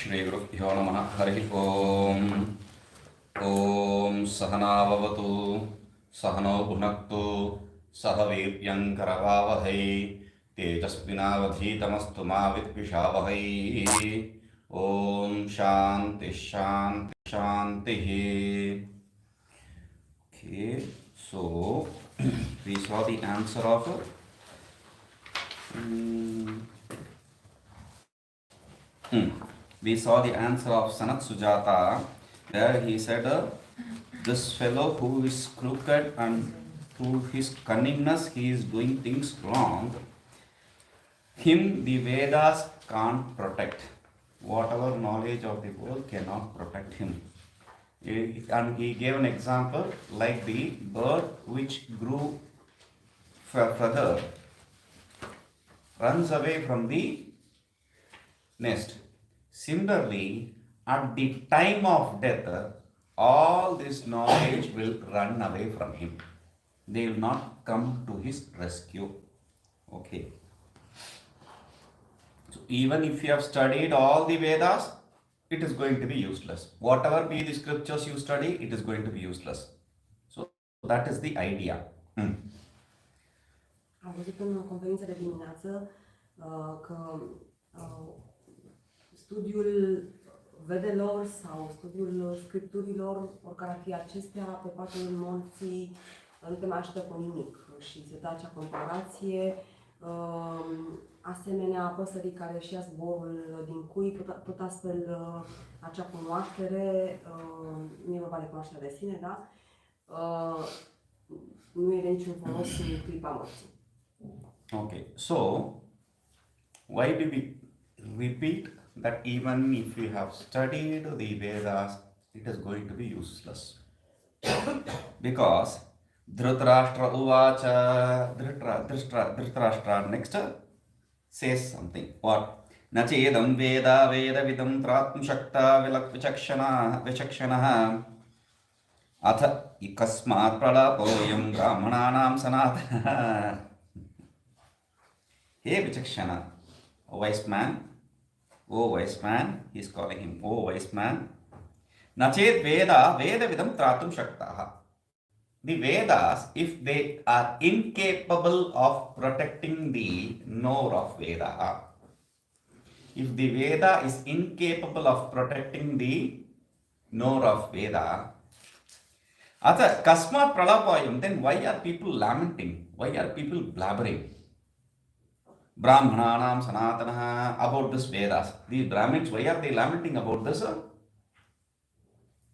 श्रीगुरुभ्यो नमः। हरिः ओम्। ॐ सहनाववतु सहनो भुनक्तु सह वीर्यङ्करवावहै तेजस्विनावधीतमस्तु मा विद्विषावहै। ॐ शान्ति शान्ति शान्तिः. Okay, so we saw the answer of we saw the answer of Sanat Sujata. There he said, this fellow who is crooked and through his cunningness he is doing things wrong, him the Vedas can't protect. Whatever knowledge of the world cannot protect him. And he gave an example like the bird which grew further runs away from the nest. Similarly, at the time of death, all this knowledge will run away from him. They will not come to his rescue. Okay. So even if you have studied all the Vedas, it is going to be useless. Whatever be the scriptures you study, it is going to be useless. So that is the idea. Am văzut în conferința de dimineață că studiul vedelor sau studiul scripturilor, oricare ar fi acestea, pe patul morții, nu te mai ajută cu nimic și se dă acea comparație. Asemenea, păsării care își ia zborul din cui, tot astfel acea cunoaștere, nu e vorba de cunoaștere de sine, da? Nu e de niciun folos în clipa morții. Okay, so why do we repeat that even if you have studied the Vedas, it is going to be useless? Because Dhritarashtra Uvacha, Dhritarashtra next says something. What? Nachedam Veda Vedavidam Tratm Shakta Vichakshana Atha Ikasmat Pralapoyam Brahmananam Sanatana. Hey Vichakshana, O wise man, he is calling him, O wise man. Nached Veda Vedavidam Tratum Shaktaha. The Vedas, if they are incapable of protecting the knower of Veda, if the Veda is incapable of protecting the knower of Veda, Atha Kasmat Pralapayam, then why are people lamenting? Why are people blabbering? Brahmananam Sanatana about this Vedas. The Brahmins, why are they lamenting about this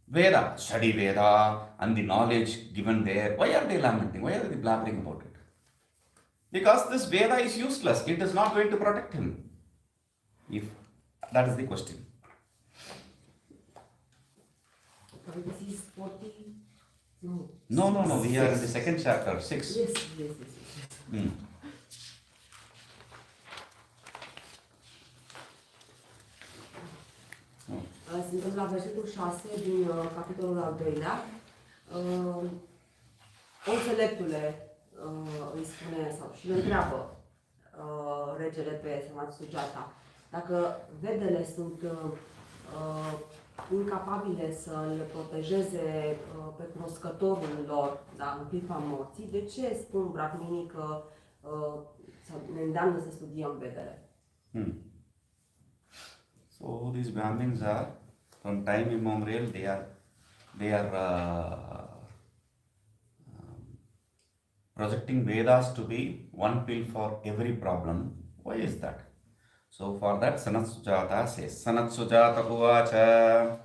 Veda? Study Veda and the knowledge given there. Why are they lamenting? Why are they blabbering about it? Because this Veda is useless. It is not going to protect him. If that is the question. This is 40. No. We are in the second chapter, 6. Yes. Suntem la versetul 6 din capitolul al doilea. O înțeleptule îi spune sau și îl întreabă regele pe Sanat Sujata dacă vedele sunt incapabile să-l protejeze pe cunoscătorul lor, da, în clipa morții, de ce spun brahminii că ne îndeamnă să studiem vedele? So these Brahmins are, from time immemorial, they are projecting Vedas to be one pill for every problem. Why is that? So for that, Sanat Sujata says, Sanat Sujata Uvacha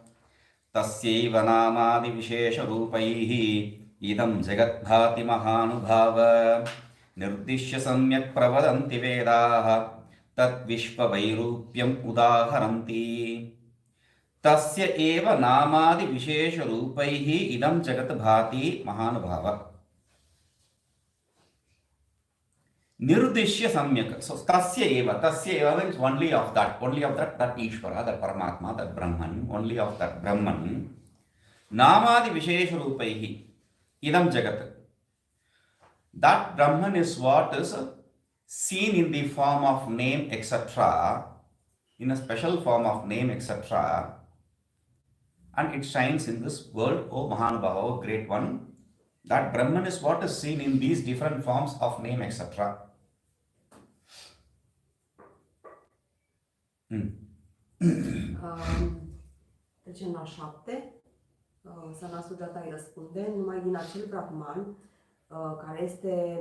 Tasyaiva Namadi Vishesha Rupaihi Idam Jagat Bhati Mahanubhava Nirdishya Samyak Pravadanti Vedaha Tat Vishva Vairupyam Udaharanti Tasya eva namadi vishesha rupaihi idam jagat bhati mahanubhava Nirdishya Samyak. So Tasya eva means only of that Ishvara, that Paramatma, that Brahman, only of that Brahman. Namadi vishesha rupaihi idam jagat. That Brahman is what is seen in the form of name, etc. in a special form of name, etc. And it shines in this world, O Mahanubhava, O great one. That Brahman is what is seen in these different forms of name, etc. Trecem la 7. Sanat Sujata îi răspunde, numai din acel Brahman care este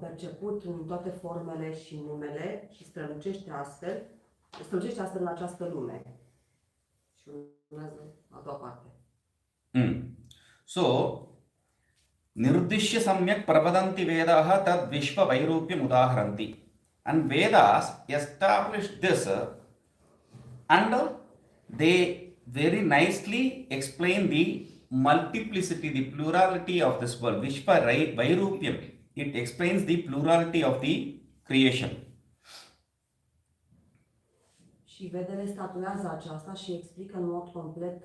perceput în toate formele și numele și strălucește astfel în această lume. Și urmează a doua parte. So, Nirdishya Samyak Pravadanti Vedaha Tad Vishva Vairupyam Udaharanti. And Vedas established this and they very nicely explain the multiplicity, the plurality of this world. Vishva Vairupyam. It explains the plurality of the creation. Și Vedele statuează aceasta și explică în mod complet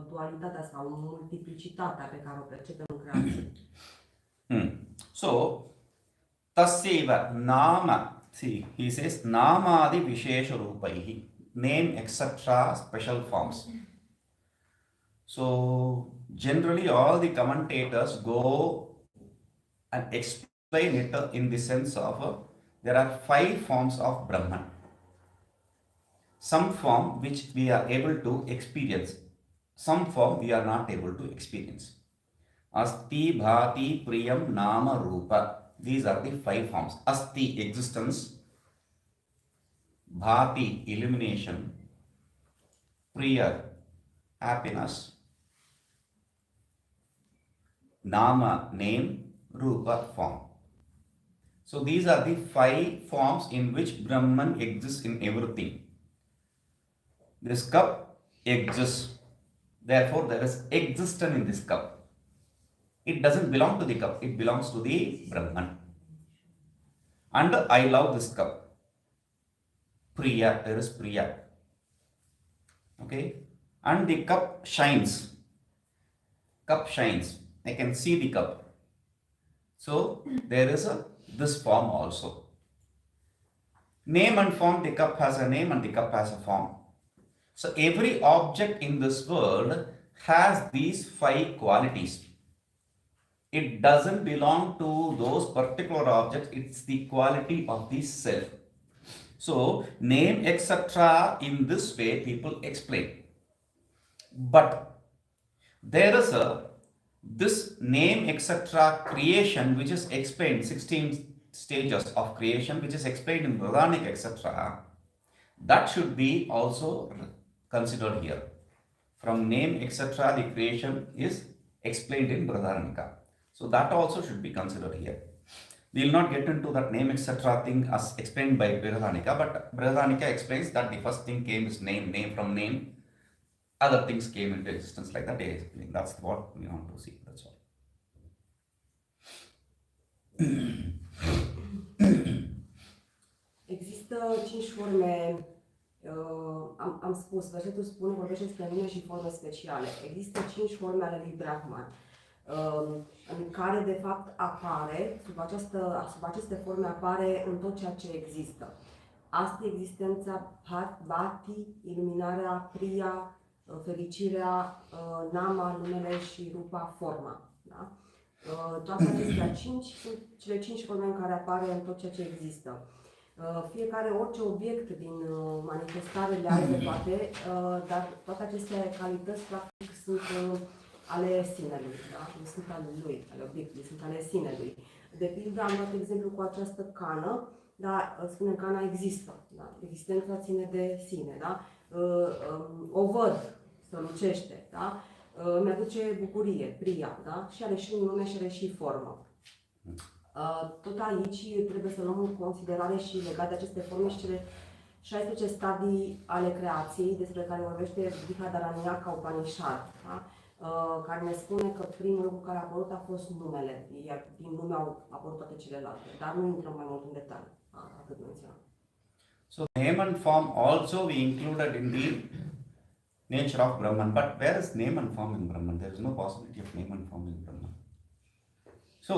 dualitatea sau multiplicitatea pe care o percepem în creație. So, tasyeva nama, see, he says namadi vishesha rupaihi, name, etc., special forms. So, generally all the commentators go and explain it in the sense of there are 5 forms of Brahman. Some form which we are able to experience, some form we are not able to experience. Asti, Bhati, Priyam, Nama, Rupa. These are the 5 forms. Asti, existence. Bhati, illumination. Priya, happiness. Nama, name. Rupa, form. So these are the 5 forms in which Brahman exists in everything. This cup exists. Therefore, there is existence in this cup. It doesn't belong to the cup. It belongs to the Brahman. And I love this cup. Priya, there is Priya. Okay. And the cup shines. Cup shines. I can see the cup. So, there is this form also. Name and form, the cup has a name and the cup has a form. So every object in this world has these 5 qualities. It doesn't belong to those particular objects, it's the quality of the self. So name, etc., in this way people explain. But there is this name, etc., creation which is explained, 16 stages of creation which is explained in Brahmanic, etc., that should be also considered here. From name, etc., the creation is explained in Brihadaranyaka. So that also should be considered here. We will not get into that name, etc. thing as explained by Brihadaranyaka, but Brihadaranyaka explains that the first thing came is name, from name, other things came into existence like that. That's what we want to see. That's all. Există 5 forme. Am spus, versetul spune, vorbește despre nume și forme speciale. Există 5 forme ale lui Brahman, în care de fapt apare, sub aceste forme apare în tot ceea ce există. Asta e existența Bhati, iluminarea, Priya, fericirea, Nama, numele și Rupa, forma. Da? Toate acestea 5 sunt cele 5 forme în care apare în tot ceea ce există. Fiecare, orice obiect din manifestare le are de toate, dar toate aceste calități practic sunt ale sinelui, da? Nu sunt ale lui, ale obiectului, sunt ale sinelui. De pildă am dat exemplu cu această cană, dar spunem cana există, da? Existența ține de sine, da? O văd, strălucește, da? Mi-aduce bucurie, Priya, da? Și are și un nume și are și formă. Tot aici trebuie să luăm în considerare și legat de aceste forme și cele 16 stadii ale creației despre care vorbește Brihadaranyaka Upanishad, da? Care ne spune că primul lucru care a apărut a fost numele, iar din nume au apărut toate celelalte, dar nu intrăm mai mult în detaliu, atât menționam. So name and form also we included in the nature of Brahman, but where is name and form in Brahman? There is no possibility of name and form in Brahman. So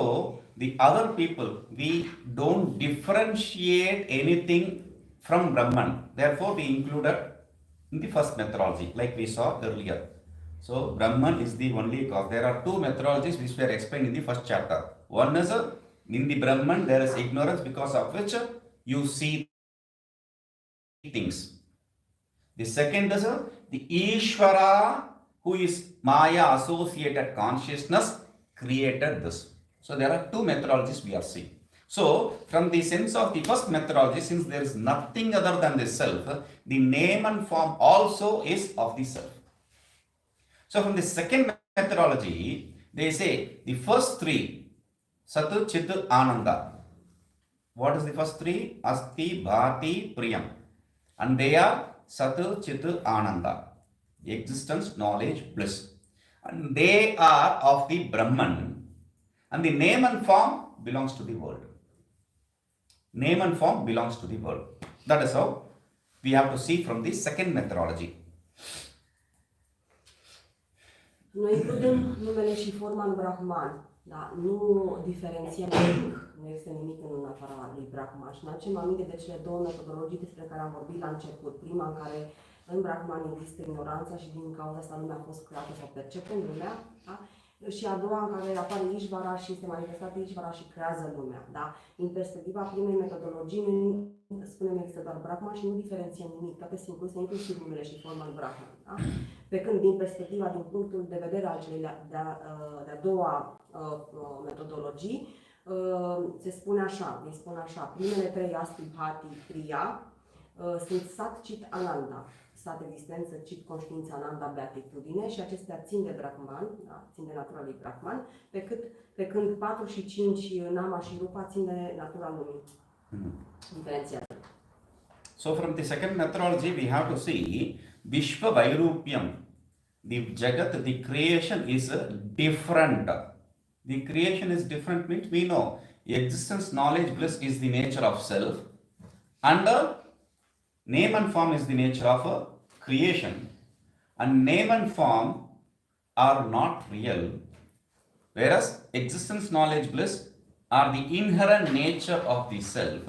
the other people, we don't differentiate anything from Brahman. Therefore, we included in the first methodology, like we saw earlier. So, Brahman is the only cause. There are two methodologies which were explained in the first chapter. One is in the Brahman, there is ignorance because of which you see things. The second is the Ishvara, who is Maya associated consciousness, created this. So there are two methodologies we are seeing. So from the sense of the first methodology, since there is nothing other than the self, the name and form also is of the self. So from the second methodology, they say the first three, Sat, Chit, Ananda. What is the first three? Asti, Bhati, Priyam. And they are Sat, Chit, Ananda. Existence, knowledge, bliss. And they are of the Brahman. And the name and form belongs to the world. Name and form belongs to the world. That is how we have to see from the second methodology. Noi includem numele și forma în Brahman, da? Nu diferențiem nimic, nu este nimic în afara lui Brahman. Și ne aducem aminte de cele două metodologii despre care am vorbit la început. Prima în care în Brahman există ignoranța și din cauza asta lumea a fost creată sau percepem lumea, da? Și a doua în care apare Ishvara și este manifestată Ishvara și creează lumea. Da? Din perspectiva primei metodologii, noi spunem există doar Brahman și nu diferențiem nimic, toate sunt incluse, inclusiv numele și forma în Brahman. Da? Pe când din perspectiva, din punctul de vedere al celei de-a doua metodologii, se spune așa, îi spun așa, primele trei Asti, Bhati, Priya, sunt Sat, Chit, Ananda. Sat, existență, Chit, conștiință, Ananda, beatitudine, și acestea țin de Brahman, da? Țin de natura lui Brahman, pe când 4 și 5, Nama și Rupa, țin de natura lumii. Diferențiată. So from the second methodology, we have to see Vishva Vairupyam. The Jagat, the creation is different. The creation is different means we know existence, knowledge, bliss is the nature of self, and name and form is the nature of creation. And name and form are not real, whereas existence, knowledge, bliss are the inherent nature of the self.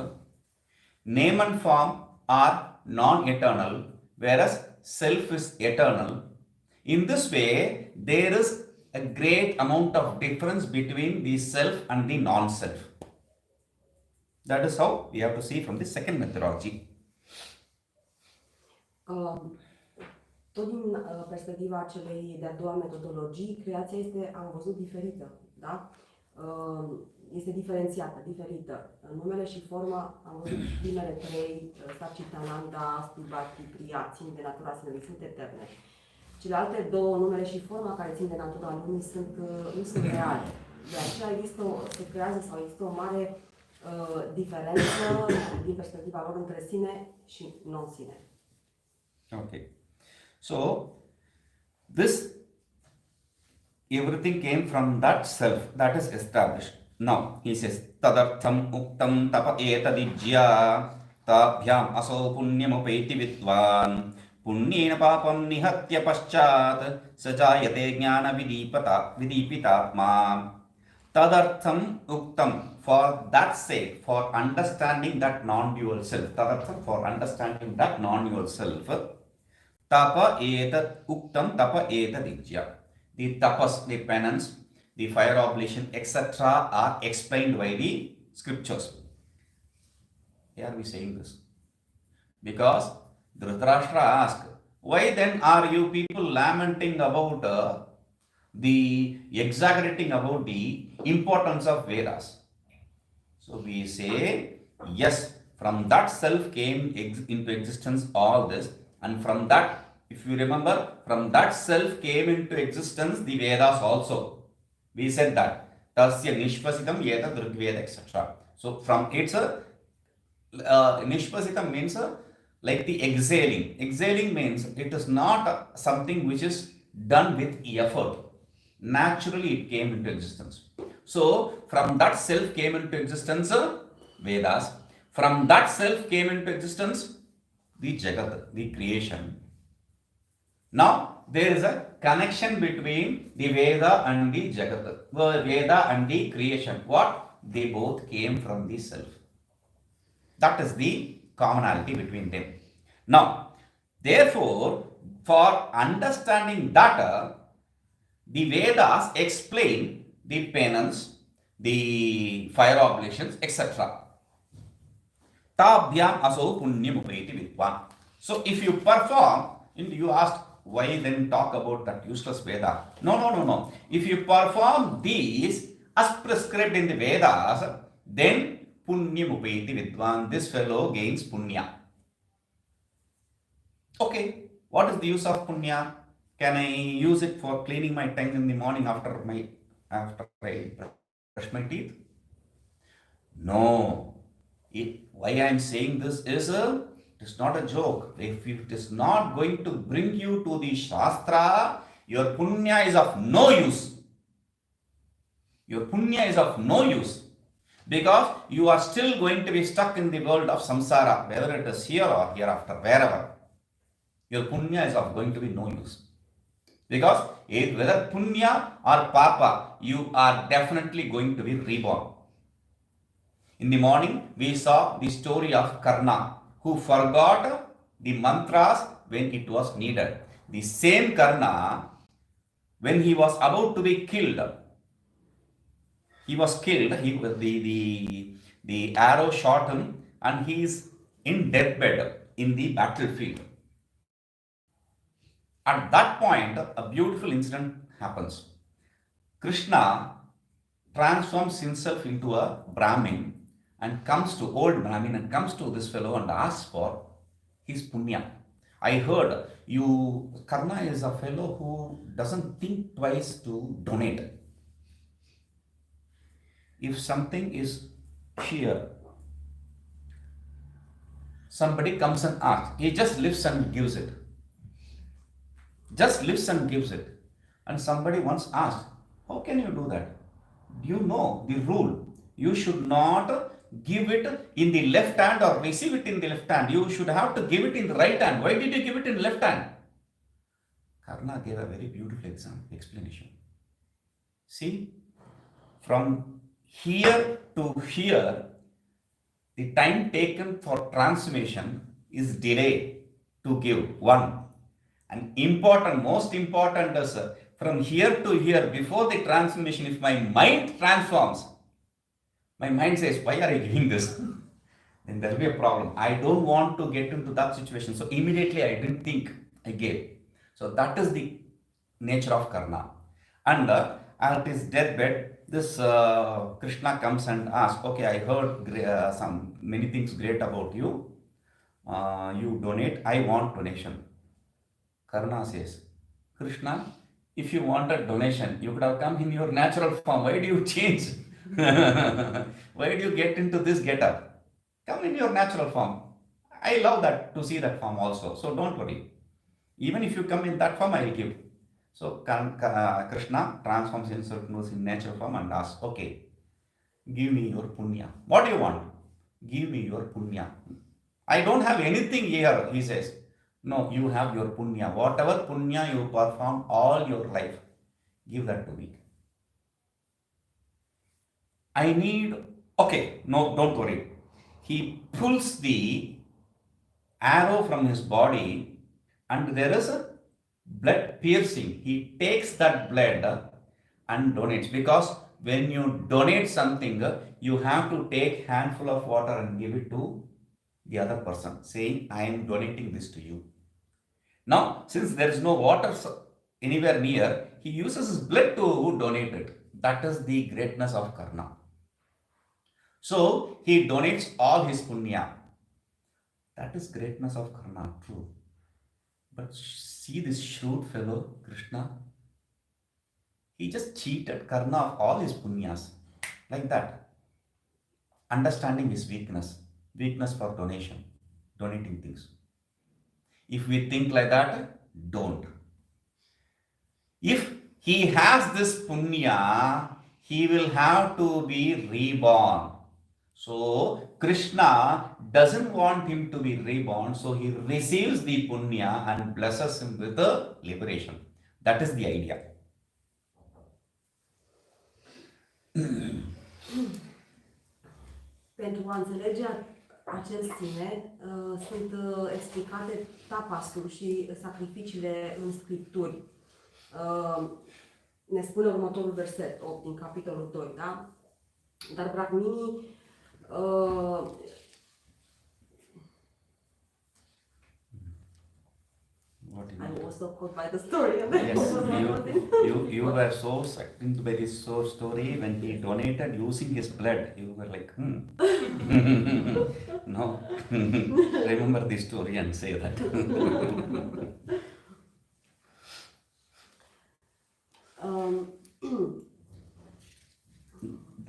Name and form are non-eternal, whereas self is eternal. In this way, there is a great amount of difference between the self and the non-self. That is how we have to see from the second methodology. Tot din perspectiva celei de-a doua metodologii, creația este, am văzut, diferită, da? Este diferențiată, diferită. Numele și forma, am văzut primele trei, Satchitananda, Asti, Bhati, Priya, țin de natura sinelui, sunt eterne. Celelalte două, numele și forma, care țin de natura lumii, nu sunt reale. De aceea se creează sau există o mare diferență din perspectiva lor între sine și non-sine. Okay. So, this everything came from that self that is established. Now, he says, Tadartham uktam tapa etadijya tabhyam aso punyamupeti vidvan punyena papam nihatya paschat sajayate jnana vidipita Tadartham uktam, for that sake, for understanding that non-dual self, tadartham, for understanding that non-dual self, tapa etat uktam tapa etadijya. The tapas, the penance, the fire oblation, etc. are explained by the scriptures. Why are we saying this? Because Dhritarashtra asked, why then are you people lamenting about exaggerating about the importance of Vedas? So we say, yes, from that self came into existence all this, and from that, if you remember, from that self came into existence the Vedas also. We said that. Tasya nishpasitam yeta drugveda, etc. So from its nishpasitam means like the exhaling. Exhaling means it is not something which is done with effort. Naturally it came into existence. So from that self came into existence Vedas. From that self came into existence the Jagat, the creation. Now there is a connection between the Veda and the Jagat, Veda and the creation. What? They both came from the self. That is the commonality between them. Now, therefore, for understanding that, the Vedas explain the penance, the fire oblations, etc. Tabhyam aso punyam upayati vidwan. So if you perform, and you asked why then talk about that useless Veda. No. If you perform these as prescribed in the Vedas, then punyam upayati vidwan. This fellow gains punya. Okay, what is the use of punya? Can I use it for cleaning my tongue in the morning after I brush my teeth? No. Why I am saying this is it is not a joke. If it is not going to bring you to the Shastra, your punya is of no use. Your punya is of no use. Because you are still going to be stuck in the world of samsara, whether it is here or hereafter, wherever. Your punya is of going to be no use. Because whether punya or papa, you are definitely going to be reborn. In the morning, we saw the story of Karna, who forgot the mantras when it was needed. The same Karna, when he was about to be killed, the arrow shot him, and he is in deathbed in the battlefield. At that point, a beautiful incident happens. Krishna transforms himself into a Brahmin and comes to old Brahmin and comes to this fellow and asks for his punya. I heard Karna is a fellow who doesn't think twice to donate. If something is here, somebody comes and asks, he just lifts and gives it. And somebody once asked, how can you do that? You know the rule. You should not give it in the left hand or receive it in the left hand. You should have to give it in the right hand. Why did you give it in the left hand? Karna gave a very beautiful explanation. See, from here to here, the time taken for transformation is delay to give. One. And most important is from here to here, before the transformation, if my mind transforms, my mind says, why are you giving this? Then there will be a problem. I don't want to get into that situation. So immediately I didn't think, I gave. So that is the nature of Karna. And at his deathbed, this Krishna comes and asks, okay, I heard many things great about you. You donate, I want donation. Karna says, Krishna, if you wanted donation, you could have come in your natural form. Why do you change? Why do you get into this getup? Come in your natural form. I love that to see that form also. So don't worry. Even if you come in that form, I will give. So Krishna transforms himself into natural form and asks, okay, give me your punya. What do you want? Give me your punya. I don't have anything here, he says. No, you have your punya. Whatever punya you perform all your life, give that to me. I need, okay, no, don't worry. He pulls the arrow from his body and there is a blood piercing. He takes that blood and donates, because when you donate something, you have to take handful of water and give it to the other person, saying, I am donating this to you. Now, since there is no water anywhere near, he uses his blood to donate it. That is the greatness of Karna. So, he donates all his punya. That is greatness of Karna, true. But see this shrewd fellow, Krishna. He just cheated Karna of all his punyas. Like that. Understanding his weakness. Weakness for donation. Donating things. If we think like that, don't. If he has this punya, he will have to be reborn. So, Krishna doesn't want him to be reborn, so he receives the punya and blesses him with the liberation. That is the idea. Pentru a înțelege acel sine sunt explicate tapasul și sacrificiile în scripturi. Ne spune următorul verset 8 din capitolul 2, da? Dar brahminii I was so caught by the story. Yes, you were so sucked into by this story when he donated using his blood. You were like, No, remember this story and say that.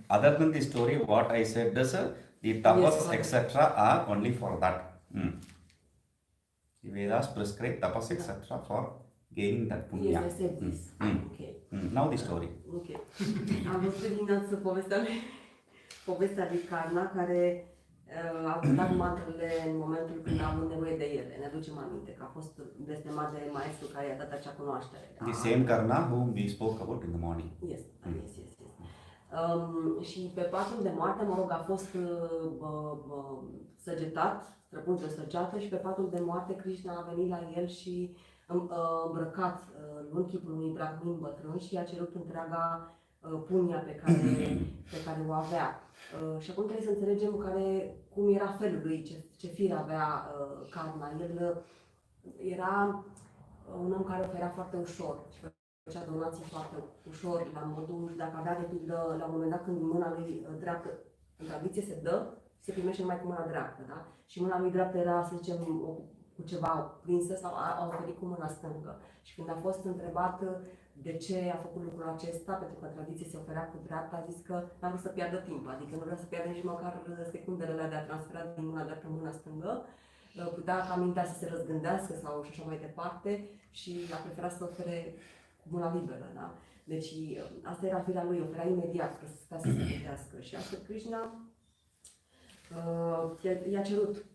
Other than the story, what I said is the tapas, Yes, etc. are only for that. The Vedas prescribe tapas, etc. for gaining that punya. Yes, I said this. Okay. Now the story. Ok. Am văzut dimineață povestea lui Karna, care a cântat mantrele în momentul când a avut nevoie de ele. Ne aducem aminte că a fost blestemat de maestru care i-a dat acea cunoaștere. The same Karna whom we spoke about in the morning. Yes. Și pe patul de moarte, mă rog, a fost săgetat, străpuns de săgeată, și pe patul de moarte Krishna a venit la el și îmbrăcat în chipul unui brahmin bătrân și a cerut întreaga punia pe care o avea. Și acum trebuie să înțelegem cum era felul lui, ce fire avea Karna. El era un om care oferea foarte ușor și făcea donații foarte ușor, la modul, dacă avea de pildă, la un moment dat când mâna lui dreaptă, în tradiție se dă, se primește numai cu mâna dreaptă, da? Și mâna lui dreaptă era, să zicem, cu ceva prinsă sau a oferit cu mâna stângă. Și când a fost întrebat de ce a făcut lucrul acesta, pentru că în tradiție se oferea cu dreapta, a zis că n-a vrut să piardă timp, adică nu vrea să piardă nici măcar secundele alea de a transfera din mâna dreaptă în mâna stângă, putea ca mintea să se răzgândească sau și așa mai departe și a preferat să ofere cu mâna liberă, da? Deci asta era firea lui, oferea imediat, că să stea să se gândească. Și astfel Krishna i-a cerut,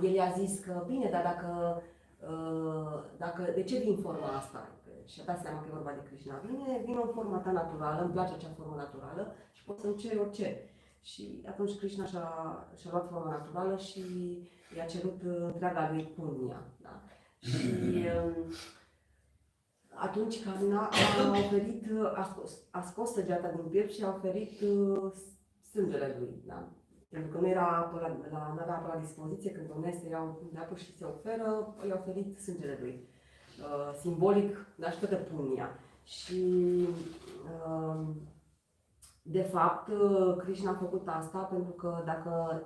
el i-a zis că bine, dar dacă de ce vin forma asta? Și-a dat seama că e vorba de Krishna. Vine în forma ta naturală, îmi place acea formă naturală și pot să-mi cer orice. Și atunci Krishna și-a luat forma naturală și i-a cerut întreaga lui punya. Da? Și atunci Karna a scos săgeata din piept și a oferit sângele lui. Da? Pentru că nu avea apă la dispoziție, când oamenii se iau de apă și se oferă, i-a oferit sângele lui. Simbolic, dar și toată punia. Și de fapt, Krishna a făcut asta pentru că dacă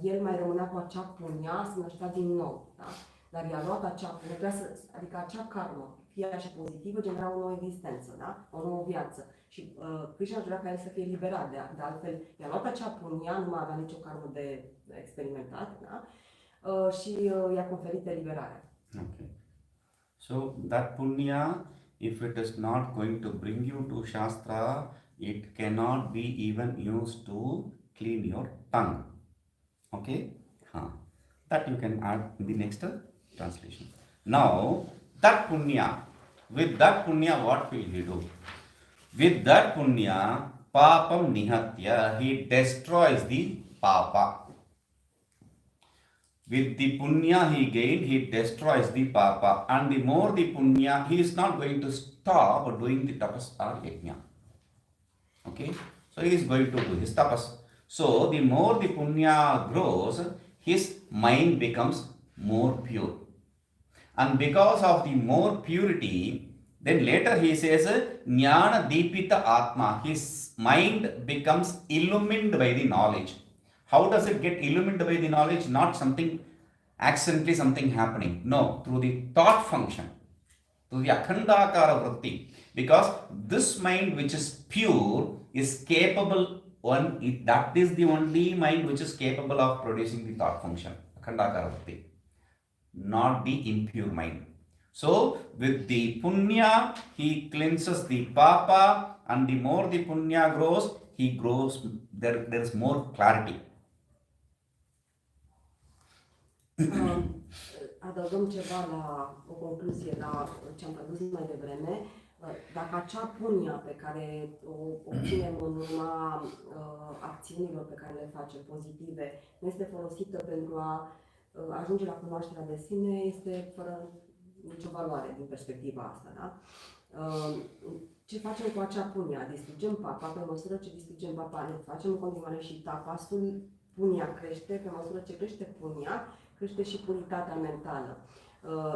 el mai rămânea cu acea punia, se năștea din nou. Da? Dar i-a luat acea punia, adică acea karmă, fie așa pozitivă, genera o nouă existență, da? O nouă viață. Și Krishna vrea ca el să fie liberat, de altfel i-a luat acea punia, nu mai avea nicio karmă de experimentat, da? Și i-a conferit eliberarea. Okay. So that punya, if it is not going to bring you to Shastra, it cannot be even used to clean your tongue. Okay? That you can add in the next translation. Now, that punya, with that punya, what will he do? With that punya, papam nihatya, he destroys the papa. With the punya he gained, he destroys the papa. And the more the punya, he is not going to stop doing the tapas or yajna. Okay? So he is going to do his tapas. So the more the punya grows, his mind becomes more pure. And because of the more purity, then later he says, Jnana Deepita Atma, his mind becomes illumined by the knowledge. How does it get illumined by the knowledge? Not accidentally something happening. No, through the thought function, through the Akhandakara Vritti. Because this mind which is pure is capable, that is the only mind which is capable of producing the thought function, Akhandakara Vritti, not the impure mind. So, with the punya, he cleanses the papa, and the more the punya grows, there is more clarity. Adăugăm ceva o concluzie la ce am tradus mai devreme. Dacă acea punia pe care o obținem în urma acțiunilor pe care le facem pozitive nu este folosită pentru a ajunge la cunoașterea de sine, este fără nicio valoare din perspectiva asta. Da? Ce facem cu acea punia? Distrugem papa, pe măsură ce distrugem papa, ne facem în continuare și tapasul, punia crește, pe măsură ce crește punia, crește și puritatea mentală.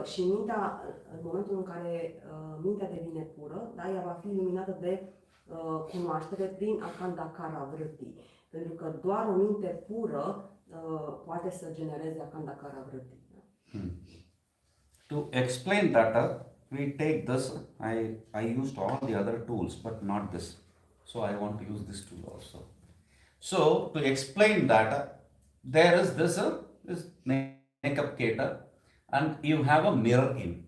Și mintea, în momentul în care mintea devine pură, da, ea va fi iluminată de cunoaștere prin akandakara vritti. Pentru că doar o minte pură poate să genereze akandakara vritti. Da? To explain that, we take this. I used all the other tools, but not this. So I want to use this tool also. So to explain that, there is this makeup cater, and you have a mirror in.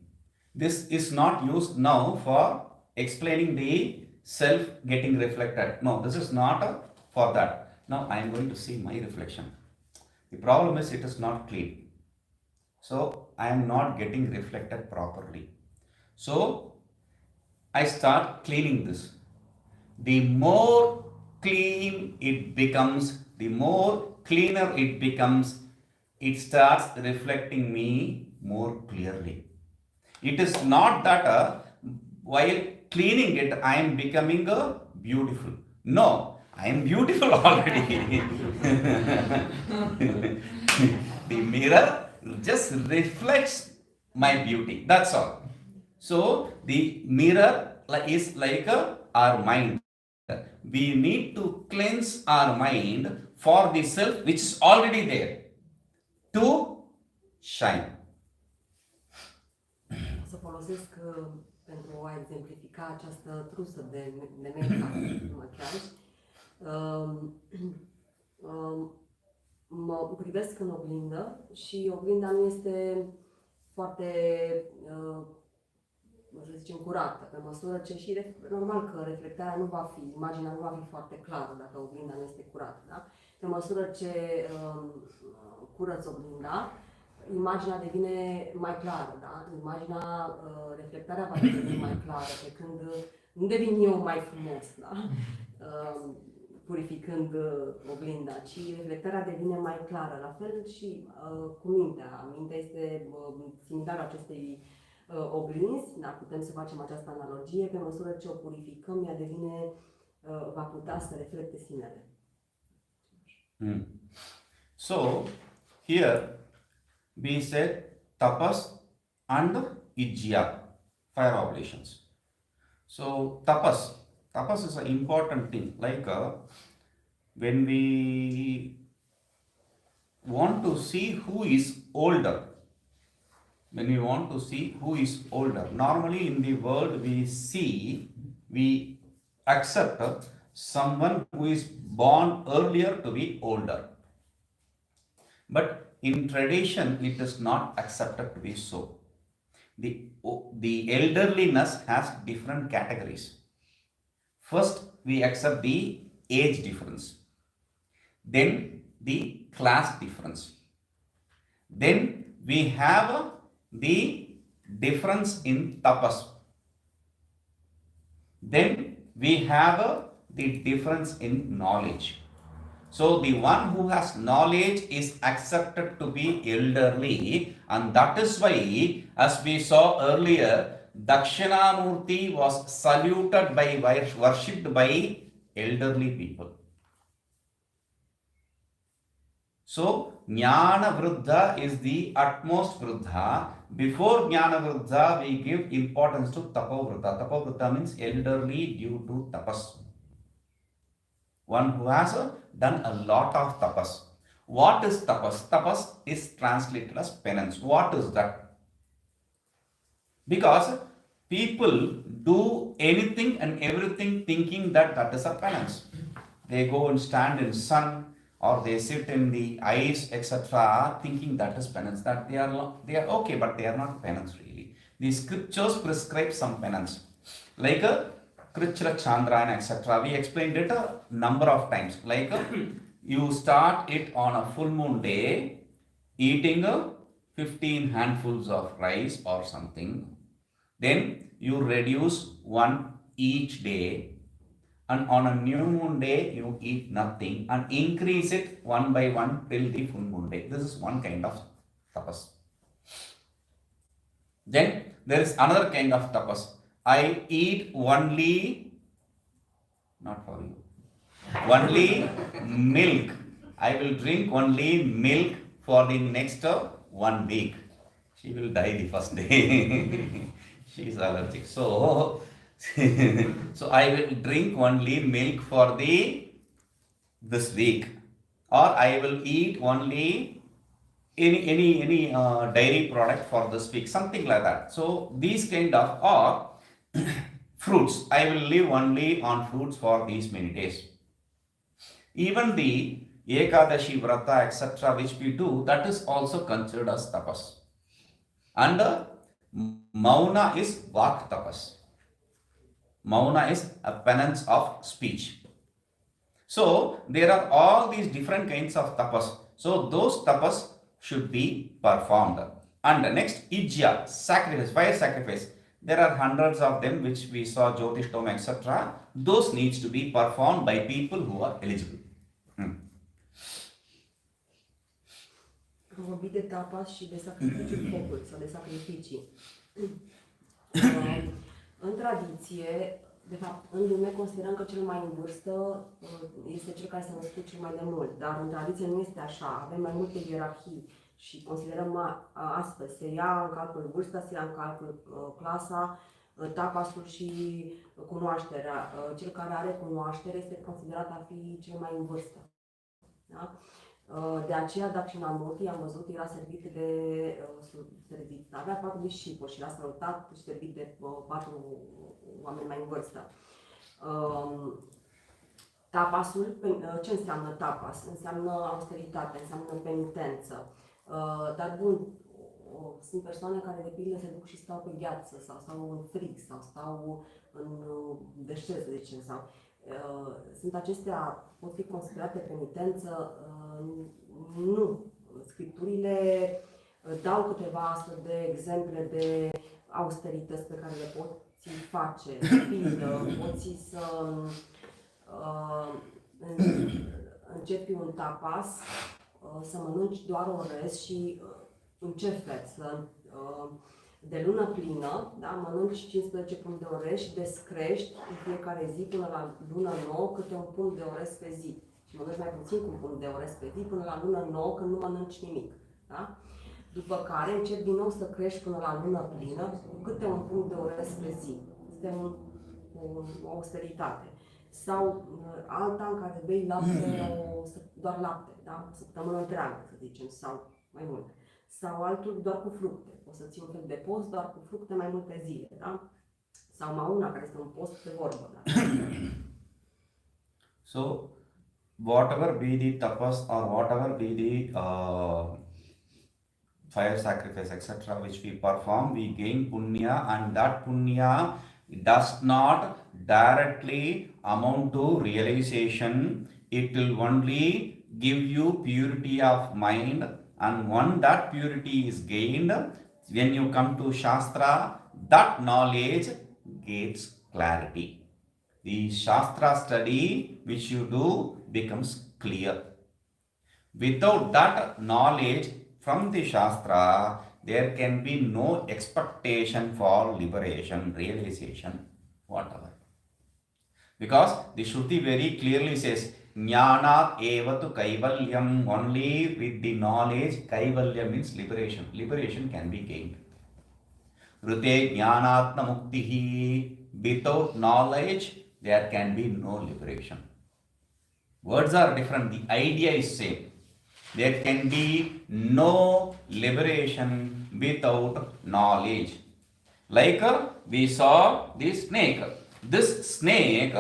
This is not used now for explaining the self getting reflected. No, this is not for that. Now I am going to see my reflection. The problem is it is not clean. So I am not getting reflected properly. So I start cleaning this. The more clean it becomes, the more cleaner it becomes, it starts reflecting me more clearly. It is not that while cleaning it, I am becoming beautiful. No, I am beautiful already. The mirror just reflects my beauty. That's all. So the mirror is like our mind. We need to cleanse our mind for the self which is already there to shine. O să folosesc pentru a exemplifica această trusă de make-up, de machiaj. Mă privesc în oglindă și oglinda nu este foarte, să zicem, curată, pe măsură ce și normal că reflectarea nu va fi, imaginea nu va fi foarte clară dacă oglinda nu este curată. Da? Pe măsură ce curăț oglinda, imaginea devine mai clară, da? Imaginea, reflectarea va deveni mai clară, pe când nu devin eu mai frumos, da? Purificând oglinda, ci reflectarea devine mai clară. La fel și cu mintea. Mintea este similară acestei oglinzi, da? Putem să facem această analogie, pe măsură ce o purificăm, ea devine, va putea să reflecte sinele. So, here we said tapas and ijya, fire oblations. So, tapas is an important thing. Like when we want to see who is older, normally in the world we accept someone who is born earlier to be older. But in tradition, it is not accepted to be so. The elderliness has different categories. First, we accept the age difference, then the class difference, then we have the difference in tapas, then we have the difference in knowledge. So the one who has knowledge is accepted to be elderly, and that is why, as we saw earlier, Dakshinamurti was saluted by, worshipped by elderly people. So Jnana Vruddha is the utmost Vruddha. Before Jnana Vruddha, we give importance to Tapo Vruddha. Tapo Vruddha means elderly due to tapas. One who has done a lot of tapas. What is tapas? Tapas is translated as penance. What is that? Because people do anything and everything thinking that that is a penance. They go and stand in sun, or they sit in the ice, etc., thinking that is penance. That they are okay, but they are not penance really. The scriptures prescribe some penance, like a Krichra Chandrayana, etc. We explained it a number of times. Like you start it on a full moon day, eating 15 handfuls of rice or something. Then you reduce one each day, and on a new moon day you eat nothing, and increase it one by one till the full moon day. This is one kind of tapas. Then there is another kind of tapas. I eat only, not for you, only milk. I will drink only milk for the next 1 week. She will die the first day. She is allergic. So, so I will drink only milk for the this week, or I will eat only any dairy product for this week, something like that. So these kind of, or fruits, I will live only on fruits for these many days. Even the Ekadashi Vrata, etc., which we do, that is also considered as tapas. And Mauna is Vak tapas. Mauna is a penance of speech. So there are all these different kinds of tapas. So those tapas should be performed. And next, Ijya, sacrifice, fire sacrifice. There are hundreds of them which we saw, Jyotishtoma, etc. Those needs to be performed by people who are eligible. Am vorbit de tapas și de sacrificiul focului sau de sacrificii. În tradiție, de fapt, în lume considerăm că cel mai în vârstă este cel care s-a născut cel mai de mult, dar în tradiție nu este așa, avem mai multe ierarhii și considerăm astfel, se ia în calcul vârsta, se ia în calcul clasa, tapasul și cunoașterea. Cel care are cunoaștere este considerat a fi cel mai în vârstă. Da? De aceea Dakshinamurti, am văzut, era servit de avea 4 discipoli și l-a salutat și servit de 4 oameni mai în vârstă. Tapasul, ce înseamnă tapas? Înseamnă austeritate, înseamnă penitență. Dar bun, sunt persoane care de pildă se duc și stau pe gheață sau stau în frig sau stau în deșert, să zicem, sau sunt acestea, pot fi considerate penitență? Nu. Scripturile dau câteva astfel de exemple de austerități pe care le poți face. De pildă, poți să începi un tapas, să mănânci doar orez și în ce fel? De lună plină, da, mănânci 15 pumni de orez și descrești în fiecare zi până la lună nouă câte un pumn de orez pe zi. Și mănânci mai puțin cu un pumn de orez pe zi până la lună nouă când nu mănânci nimic. Da? După care începi din nou să crești până la lună plină cu câte un pumn de orez pe zi. Este o austeritate. Sau alta în care bei lapte, doar lapte, da? Săptămână întreagă, să zicem, sau mai mult. Sau altul doar cu fructe. Poți să ții un fel de post doar cu fructe mai multe zile, da? Sau mauna, care este un post pe vorbă, da? So, whatever be the tapas or whatever be the fire sacrifice, etc., which we perform, we gain punya, and that punya does not directly amount to realization. It will only give you purity of mind, and when that purity is gained, when you come to Shastra, that knowledge gets clarity. The Shastra study which you do becomes clear. Without that knowledge from the Shastra, there can be no expectation for liberation, realization, whatever. Because the Shruti very clearly says, Jnanat evatu kaivalyam, only with the knowledge, kaivalya means liberation. Liberation can be gained. Rute jnanatna muktihi, without knowledge, there can be no liberation. Words are different, the idea is same. There can be no liberation without knowledge. Like we saw the snake. This snake,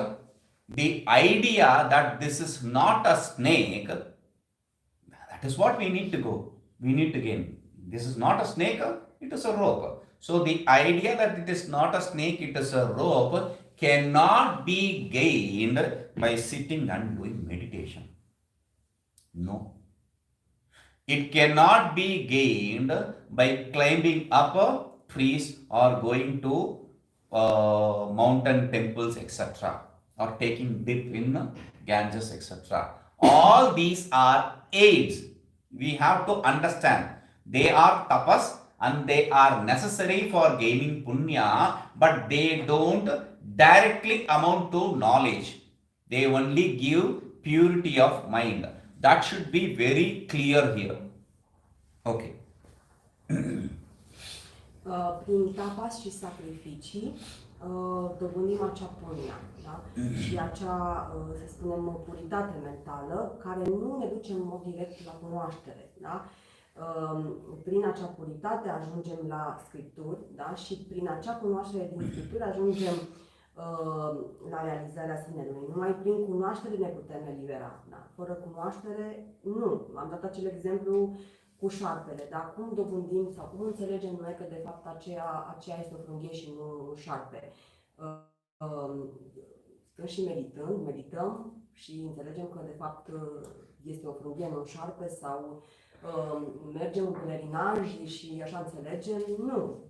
the idea that this is not a snake, that is what we need to go. We need to gain. This is not a snake, it is a rope. So the idea that it is not a snake, it is a rope, cannot be gained by sitting and doing meditation. No. It cannot be gained by climbing up trees or going to mountain temples, etc., or taking dip in Ganges, etc. All these are aids. We have to understand they are tapas and they are necessary for gaining punya, but they don't directly amount to knowledge. They only give purity of mind. That should be very clear here. Okay. Prin tapas și sacrificii dobândim acea punya, da? Și acea, să spunem, puritate mentală care nu ne duce în mod direct la cunoaștere, da? Prin acea puritate ajungem la scripturi, da? Și prin acea cunoaștere din scripturi ajungem la realizarea sinelui. Numai prin cunoaștere ne putem elibera, da? Fără cunoaștere, nu. Am dat acel exemplu cu șarpele, dar cum dobândim sau cum înțelegem noi că de fapt aceea este o frunghie și nu șarpe? Stând și medităm și înțelegem că de fapt este o frunghie, nu un șarpe, sau mergem în pelerinaj și așa înțelegem? Nu.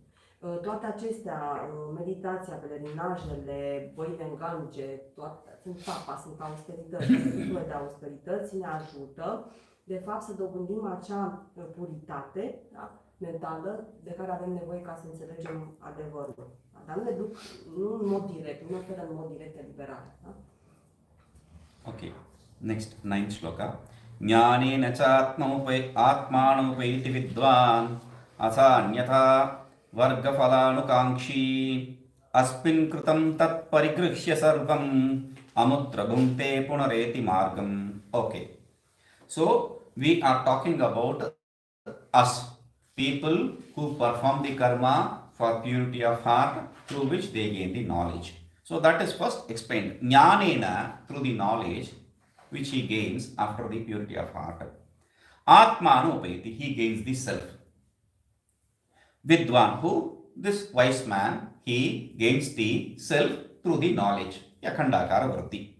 Toate acestea, meditația, pelerinajele, băile în Gange, toate, sunt tapas, sunt austerități, tipul de austerități ne ajută de fapt să dobândim acea puritate, da, mentală de care avem nevoie ca să înțelegem adevărul. Da? Dar nu ne duc, nu în mod direct, nu oferă în mod direct eliberare. Da? Ok. Next, 9th shloka. Jnanena cha atmanupayiti vidvan asanyatha vargafalanukankshi aspin kritam tat parigrihya sarvam amutra bhunte punareti margam. Okay. So, we are talking about us, people who perform the karma for purity of heart through which they gain the knowledge. So, that is first explained. Jnanena, through the knowledge which he gains after the purity of heart. Atmanupayati, he gains the self. Vidwan, who? This wise man, he gains the self through the knowledge. Yakhandakara vrati.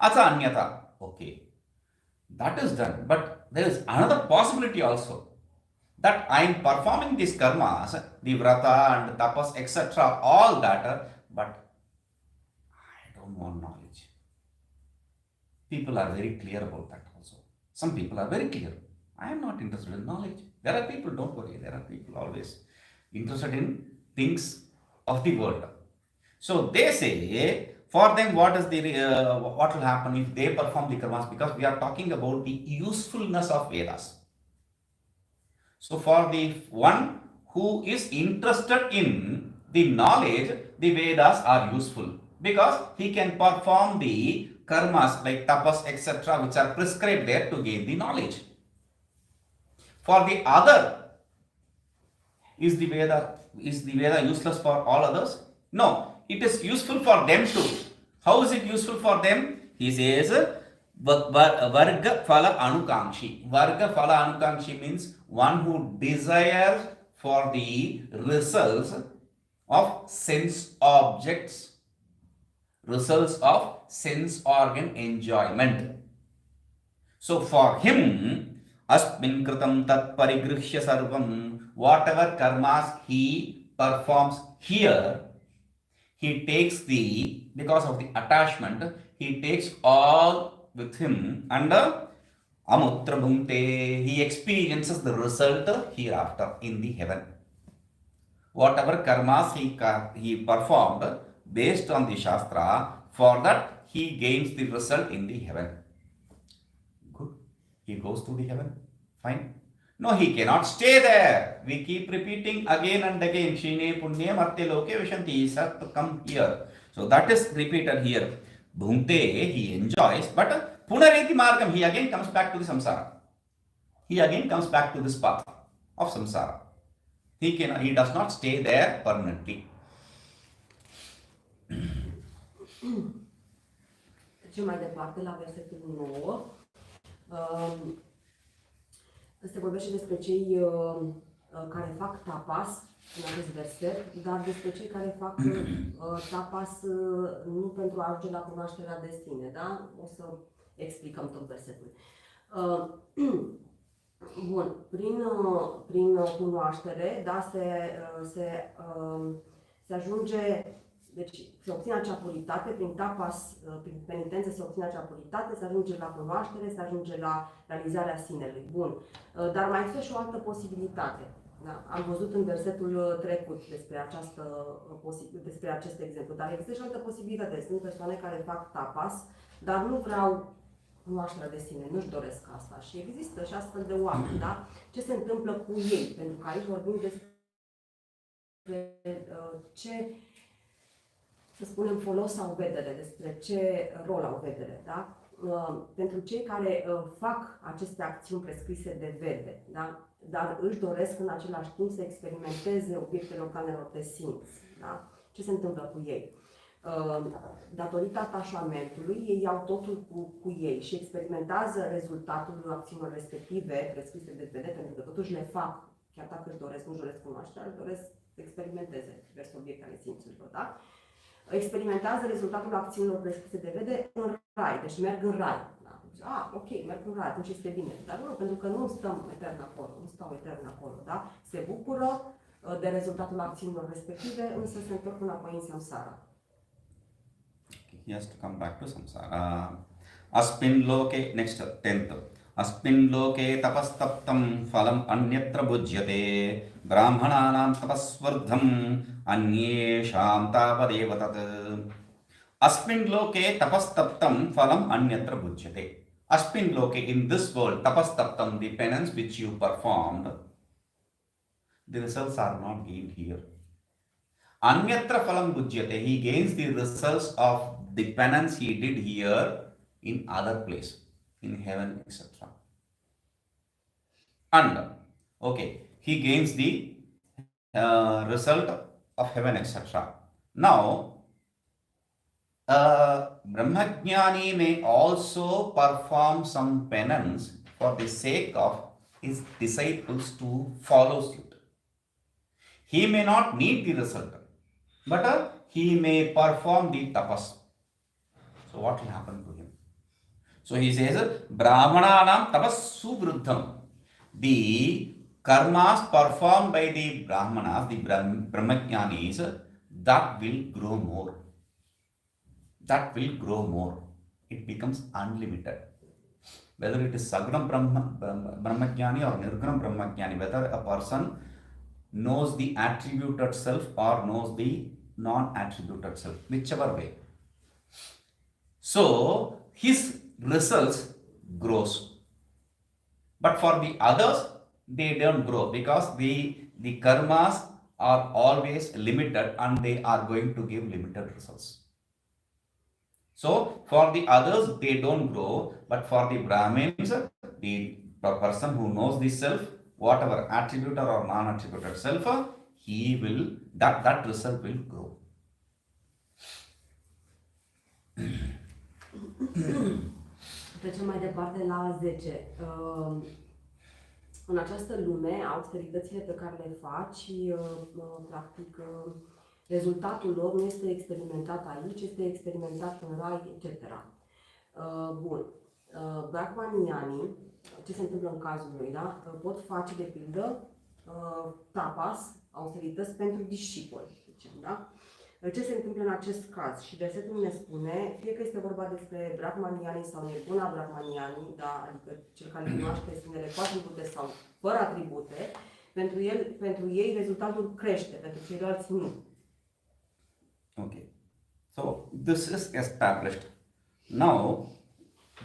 Asa anyata. Okay. That is done. But there is another possibility also. That I am performing these karmas, the vrata and tapas, etc., all that, but I don't want knowledge. People are very clear about that also. Some people are very clear. I am not interested in knowledge. There are people, don't worry, there are people always interested in things of the world. So they say, for them, what will happen if they perform the karmas? Because we are talking about the usefulness of Vedas. So for the one who is interested in the knowledge, the Vedas are useful because he can perform the karmas like tapas, etc., which are prescribed there to gain the knowledge. For the other, is the Veda useless for all others? No. It is useful for them too. How is it useful for them? He says, Varga Phala Anukankshi. Varga Phala Anukankshi means one who desires for the results of sense objects, results of sense organ enjoyment. So for him, Asmin Kritam Tat Parigrihya Sarvam, whatever karmas he performs here, he takes because of the attachment, he takes all with him and Amutra Bhunte, he experiences the result hereafter in the heaven. Whatever karmas he performed based on the Shastra, for that he gains the result in the heaven. Good. He goes to the heaven. Fine. No, he cannot stay there. We keep repeating again and again. Shine punye martya loke vishanti. He has to come here. So that is repeated here. Bhunte, he enjoys, but punareti margam, he again comes back to the samsara. He again comes back to this path of samsara. He does not stay there permanently. Trecem mai departe la versetul 9. Se vorbește despre cei care fac tapas în acest verset, dar despre cei care fac tapas nu pentru a ajunge la cunoașterea de sine, da? O să explicăm tot versetul. Bun, prin cunoaștere, da, Se ajunge, deci se obține acea puritate, prin tapas, prin penitență se obține acea puritate, se ajunge la cunoaștere, se ajunge la realizarea sinelui. Bun. Dar mai există și o altă posibilitate. Da? Am văzut în versetul trecut despre acest exemplu, dar există și o altă posibilitate. Sunt persoane care fac tapas, dar nu vreau cunoașterea de sine, nu-și doresc asta. Și există și astfel de oameni, da? Ce se întâmplă cu ei? Pentru că aici vorbim despre ce, să spunem, folos au vedele, despre ce rol au vedele, da? Pentru cei care fac aceste acțiuni prescrise de vede, da? Dar își doresc în același timp să experimenteze obiectele organelor de simț, da? Ce se întâmplă cu ei? Datorită atașamentului, ei iau totul cu ei și experimentează rezultatul acțiunilor respective prescrise de vede, pentru că totuși le fac, chiar dacă își doresc, nu-și doresc cunoașterea, își doresc să experimenteze diverse obiecte ale simțurilor, da? Experimentează rezultatul acțiunilor prescrise de vede în rai, deci merg în rai. Da? Ok, merg în rai, atunci este bine. Dar nu, pentru că nu stăm etern acolo, nu stau etern acolo, da? Se bucură de rezultatul acțiunilor respective, însă se întorc înapoi în samsara. He has to come back to samsara. Asmin loke, next 10th. Asmin loke tapastaptam phalam anyatra bhujyate brahmananam tapasvardham anyesham tavadev tat. Asmin loke tapastaptam phalam anyatra bhujyate. Asmin loke, in this world, tapastaptam, the penance which you performed, the results are not gained here. Anyatra phalam bhujyate, he gains the results of the penance he did here in other place, in heaven, etc. And, okay, he gains the result of heaven, etc. Now, Brahmajnani may also perform some penance for the sake of his disciples to follow suit. He may not need the result, but he may perform the tapas. So what will happen to him? So he says, Brahmananam tapas suvruddham. The karmas performed by the Brahmanas, the Brahmajnanis, that will grow more. That will grow more. It becomes unlimited. Whether it is Sagnam Brahmajnani or Nirgunam Brahmajnani, whether a person knows the attributed self or knows the non-attributed self, whichever way. So, his results grows. But for the others, they don't grow because the karmas are always limited and they are going to give limited results. So, for the others, they don't grow, but for the Brahmins, the person who knows the self, whatever attributed or non-attributed self, he will, that result will grow. Trecem mai departe la 10. În această lume, austeritățile pe care le faci, practic, rezultatul lor nu este experimentat aici, este experimentat în rai, etc. Bun. Brahmanianii, ce se întâmplă în cazul lui, da? Pot face, de pildă, tapas, austerități pentru discipoli, zicem, da? Ce se întâmplă în acest caz? Și versetul ne spune, fie că este vorba despre Brahmanianii sau Nirguna Brahmanianii, da? Adică cel care cunoaște sinele cu atribute sau fără atribute, pentru ei rezultatul crește, pentru ceilalți nu. Okay, so this is established. Now,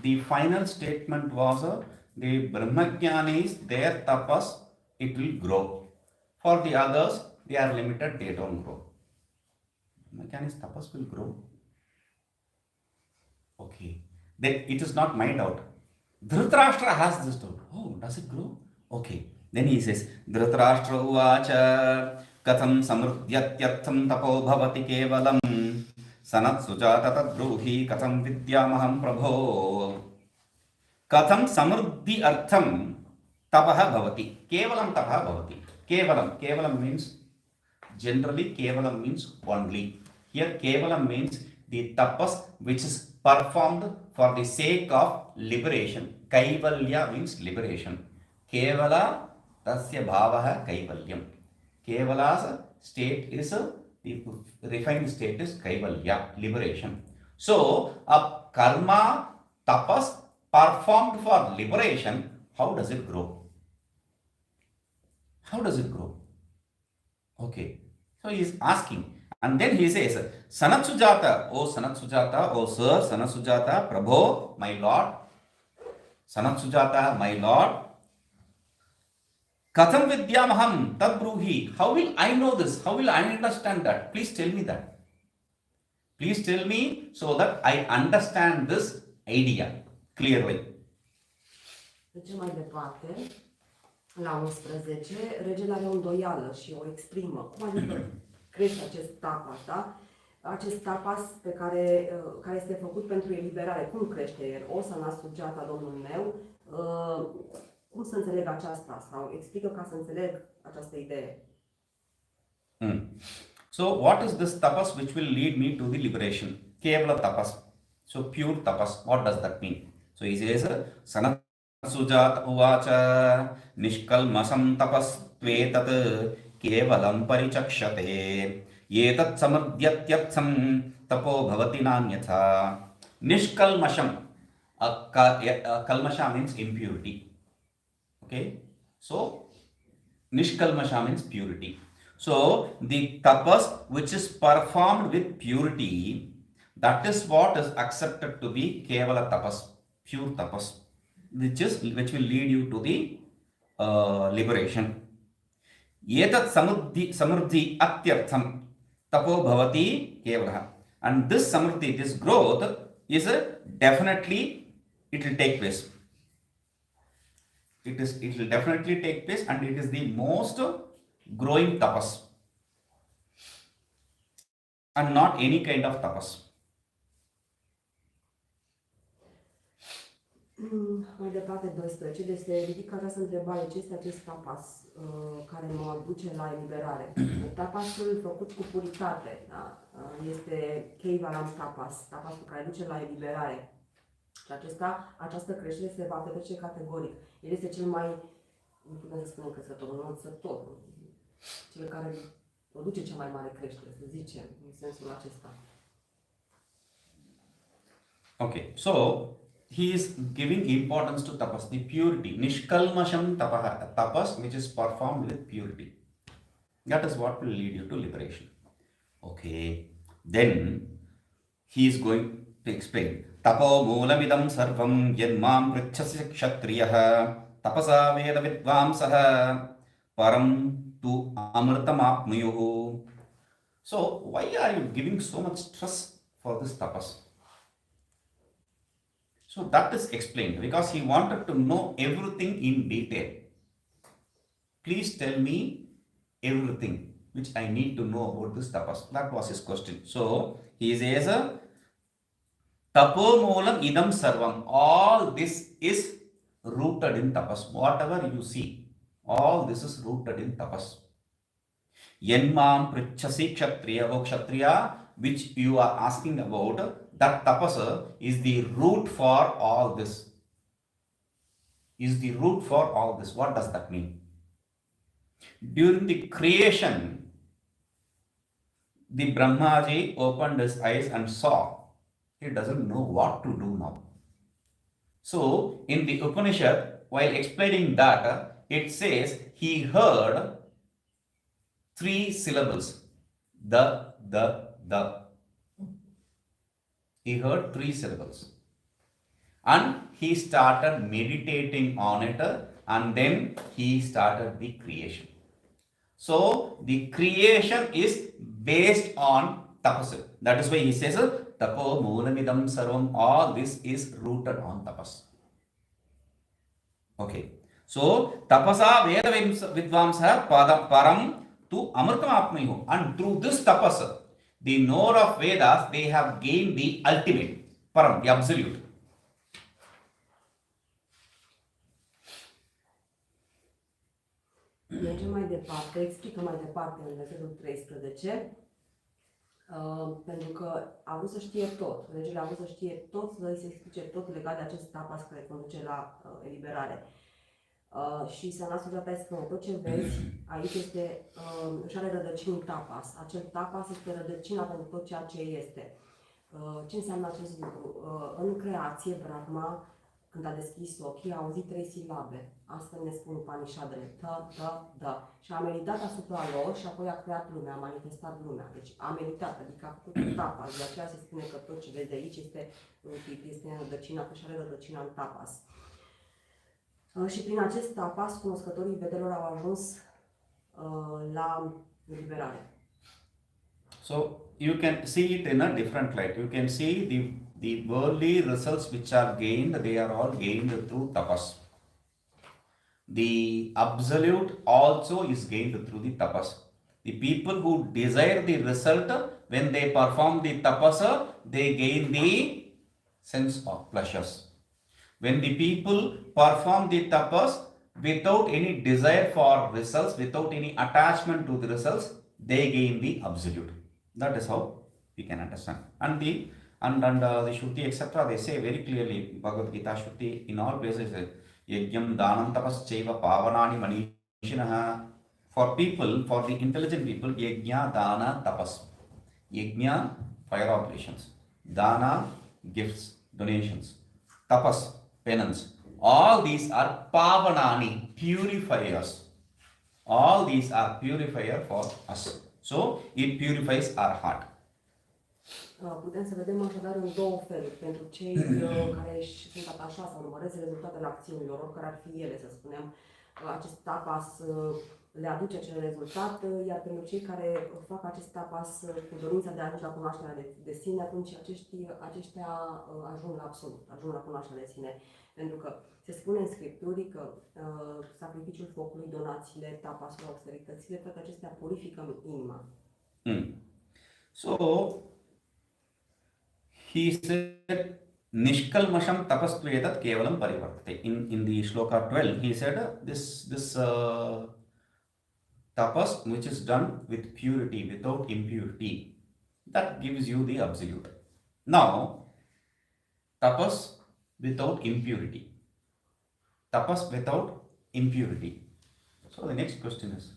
the final statement was the Brahmajnanis, their tapas, it will grow. For the others, they are limited, they don't grow. Brahmajnanis tapas will grow. Okay, then it is not my doubt. Dhritarashtra has this doubt. Oh, does it grow? Okay, then he says, Dhritarashtra uvacha katham samruddhyatyartham tapo bhavati kevalam sanat-sujata-tadruhi katham vidyamaham prabho. Katham samruddhi artham tapaha bhavati. Kevalam tapaha bhavati. Kevalam means, generally kevalam means only. Here kevalam means the tapas which is performed for the sake of liberation. Kaivalya means liberation. Kevala tasya bhavaha kaivalyam. Kevala's state is The refined state is kaivalya, liberation. So, a karma, tapas performed for liberation, how does it grow? How does it grow? Okay. So he is asking. And then he says, Sanatsujata, O Sanatsujata, O Sir, Sanatsujata, Prabho, my Lord, Sanatsujata, my Lord, Katham Vidyamaham Tadbruhi. How will I know this? How will I understand that? Please tell me that. Please tell me so that I understand this idea clearly. Mergem mai departe. La 11, regele are o îndoială și o exprimă. Cum adică crește acest tapas, da? Acest tapas care este făcut pentru eliberare. Cum crește el? O sanasujata, domnul meu, cum să înțeleg aceasta? Sau explică ca să înțeleg această idee. So what is this tapas which will lead me to the liberation? Kevala tapas. So pure tapas. What does that mean? So he says, Sanat uvacha nishkalmasam tapas tvetat kevalam parichakshate yetat samardhyatyartham tapo bhavati nanyatha. Nishkalmasham. Kalmasha means impurity. Okay? So Nishkalmasha means purity. So the tapas which is performed with purity, that is what is accepted to be kevala tapas, pure tapas, which will lead you to the liberation. Yetat samurdhi atyartham tapo bhavati kevala. And this samurdhi, this growth is definitely, it will take place. It will definitely take place, and it is the most growing tapas and not any kind of tapas. Mai departe, 12. Deci se ridică această întrebare: ce este acest tapas care mă duce la eliberare? Tapasul făcut cu puritate, da? Este keivalam tapas, tapasul care duce la eliberare. Și această creștere se va petrece categoric. El este cel mai, nu putem să spunem crescător, înălțător, cel care produce cea mai mare creștere, să zicem, în sensul acesta. Okay, so he is giving importance to tapas, the purity. Nishkalmasham tapas, which is performed with purity. That is what will lead you to liberation. Okay, then he is going to explain. Tapo moolamidam sarvam yadmam pritchasi kshatriyah tapasa veda vidvamsah param tu amritamapnuyuh. So why are you giving so much stress for this tapas? So that is explained because he wanted to know everything in detail. Please tell me everything which I need to know about this tapas. That was his question. So he says, Tapo moolam idam sarvam. All this is rooted in tapas. Whatever you see, all this is rooted in tapas. Yenmam prichasi kshatriya, O kshatriya, which you are asking about, that tapasa is the root for all this. Is the root for all this. What does that mean? During the creation, the Brahmaji opened his eyes and saw. He doesn't know what to do now. So, in the Upanishad, while explaining that, it says he heard 3 syllables. The. He heard 3 syllables. And he started meditating on it, and then he started the creation. So, the creation is based on tapas. That is why he says, Tapo moolamidam sarvam. All this is rooted on tapas. Okay. So, tapasa veda vidvamsa param tu amritam apnayuh. And through this tapas, the knower of Vedas, they have gained the ultimate, param, the absolute. Mergem mai departe, explică mai departe în versetul 13, pentru că a vrut să știe tot. Regele a vrut să știe tot, să îi se explice tot legat de acest tapas care conduce la eliberare. Și Sanat Sujata spune, tot ce vezi aici este, își are rădăcini în tapas. Acel tapas este rădăcina pentru tot ceea ce este. Ce înseamnă acest lucru? În creație, Brahma, când a deschis ochii, a auzit 3 silabe. Astfel ne spun Upanishadele, da. Și a meditat asupra lor și apoi a creat lumea, a manifestat lumea. Deci a meditat, adică a făcut un tapas. De aceea se spune că tot ce vezi de aici este în rădăcina, că și are rădăcina în tapas. Și prin acest tapas, cunoscătorii vedelor au ajuns la liberare. So you can see it in a different light. You can see the worldly results which are gained, they are all gained through tapas. The absolute also is gained through the tapas. The people who desire the result, when they perform the tapasa, they gain the sense of pleasures. When the people perform the tapas without any desire for results, without any attachment to the results, they gain the absolute. That is how we can understand. And the Shruti, etc., they say very clearly, Bhagavad Gita Shruti, in all places, Yajnam Danam Tapaschaiva Pavanani Manishinaha. For people, for the intelligent people, Yajna Dana Tapas. Yajna, fire operations. Dana, gifts, donations. Tapas, penance. All these are Pavanani, purifiers. All these are purifier for us. So, it purifies our heart. Putem să vedem așadar în două feluri. Pentru cei care sunt atașați sau urmăresc rezultatele acțiunilor, oricare ar fi ele, să spunem, acest tapas le aduce acel rezultat, iar pentru cei care fac acest tapas cu dorința de a ajunge la cunoașterea de sine, atunci aceștia ajung la absolut, ajung la cunoașterea de sine. Pentru că se spune în Scripturi că sacrificiul focului, donațiile, tapasul, austeritățile, toate acestea purifică inima. So, he said, Nishkalmasham tapastvedat kevalam parivartate. In the shloka 12, he said, this tapas which is done with purity, without impurity, that gives you the absolute. Now, tapas without impurity. Tapas without impurity. So the next question is,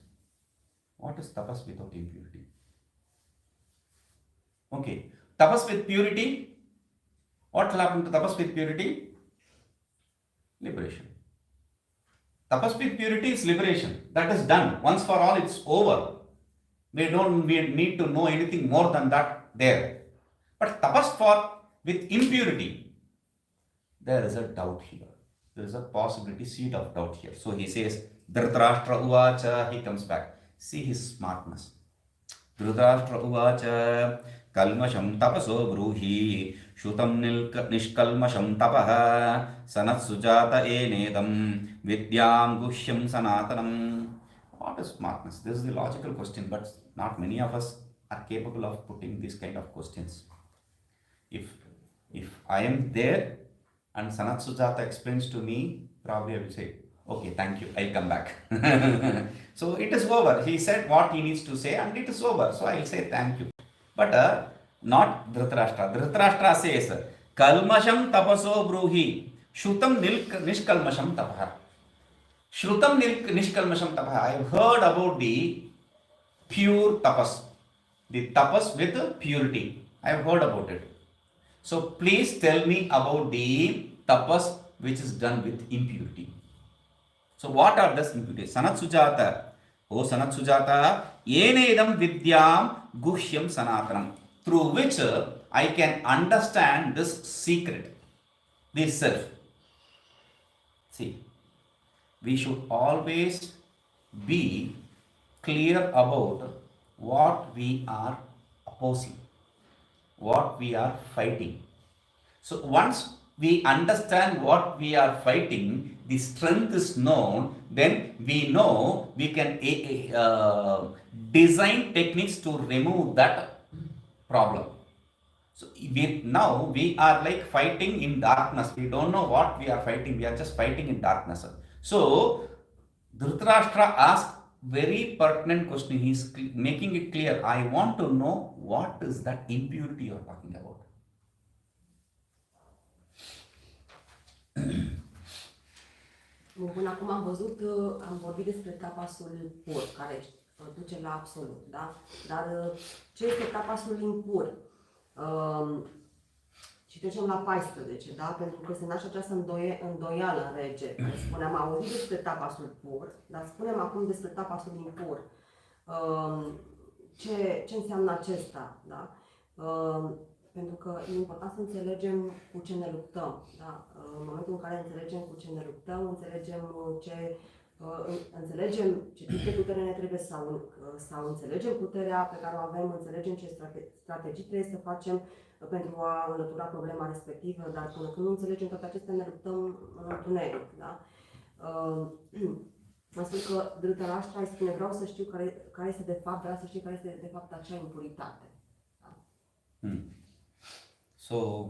what is tapas without impurity? Okay, tapas with purity, what will happen to tapas with purity? Liberation. Tapas with purity is liberation. That is done. Once for all, it's over. We need to know anything more than that there. But tapas with impurity, there is a doubt here. There is a possibility, seed of doubt here. So he says, Dhritarashtra uvacha, he comes back. See his smartness. Dhritarashtra uvacha, kalmasham tapaso bruhi, shutam nishkalmasham tapaha, Sanatsujata-A2S6-A2S18, vidyam gushyam sanatanam. What is smartness? This is the logical question, but not many of us are capable of putting these kind of questions. If I am there and Sanat Sujata explains to me, probably I will say, okay, thank you, I'll come back. So it is over. He said what he needs to say and it is over. So I will say thank you. But not Dhritarashtra. Dhritarashtra says, Kalmasham tapaso bruhi, Shrutam nishkalmasham tapaha. Shrutam nishkalmasham tapaha. I have heard about the pure tapas. The tapas with purity. I have heard about it. So please tell me about the tapas which is done with impurity. So what are these impurities? Sanat Sujata. Oh Sanat Sujata, enedam vidyam guhyam sanatanam. Through which I can understand this secret, this self. See, we should always be clear about what we are opposing, what we are fighting. So once we understand what we are fighting, the strength is known, then we know we can design techniques to remove that problem. So now we are like fighting in darkness. We don't know what we are fighting. We are just fighting in darkness. So Dhritarashtra asked very pertinent question. He is making it clear. I want to know what is that impurity you are talking about. Până acum am vorbit despre tapasul pur, care duce la absolut, da? Dar ce este tapasul impur? Și trecem la 14, da? Pentru că se naște această îndoială în rege. Spuneam, am auzit despre tapasul pur, dar spunem acum despre tapasul impur. Ce înseamnă acesta, da? Pentru că e important să înțelegem cu ce ne luptăm, da? În momentul în care înțelegem cu ce ne luptăm, înțelegem ce tip de putere ne trebuie sau înțelegem puterea pe care o avem, înțelegem ce strategii trebuie să facem pentru a înlătura problema respectivă, dar până când nu înțelegem toate acestea, ne luptăm în întuneric, da? Am spus că Dhritarashtra îi spune, vreau să știu care este de fapt, vreau să știu care este de fapt acea impuritate. Da? So,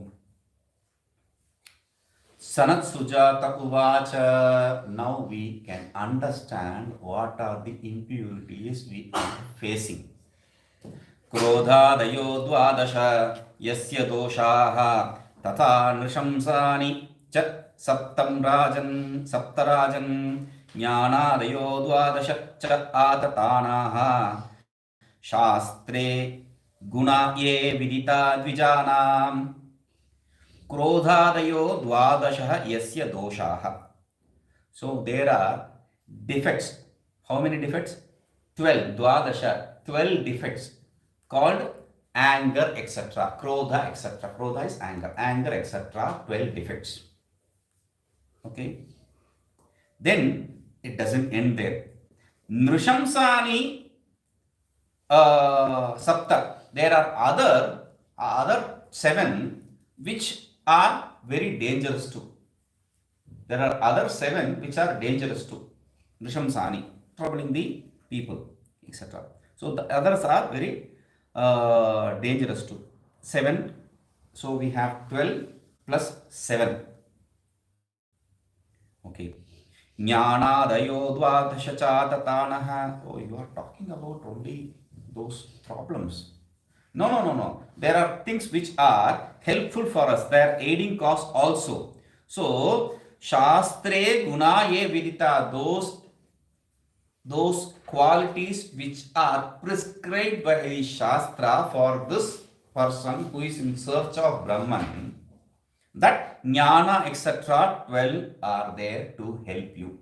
Sanat Sujata Uvacha, now we can understand what are the impurities we are facing. Krodhadayo dvadasha yasya doshaha tata nrishamsani cha saptarajan jnanadayo dvadasha cha atatanaha shastre guna ye vidita dvijanam krodhadayo dvadasha yasya doshaha. So there are defects. How many defects? 12. Dvadasha. 12 defects called anger, etc. Krodha, etc. Krodha is anger. Anger, etc. 12 defects. Okay. Then it doesn't end there. Nrishamsani sapta. There are other 7 which are very dangerous too. There are other 7 which are dangerous too. Nrishamsani, troubling the people, etc. So the others are very dangerous too. 7. So we have 12 plus 7. Okay. Jnanadayo dvadasha chatatanaha. Oh, you are talking about only those problems. No. There are things which are helpful for us. They are aiding cause also. So, Shastre guna ye vidita, those qualities which are prescribed by the Shastra for this person who is in search of Brahman, that jnana etc. 12 are there to help you.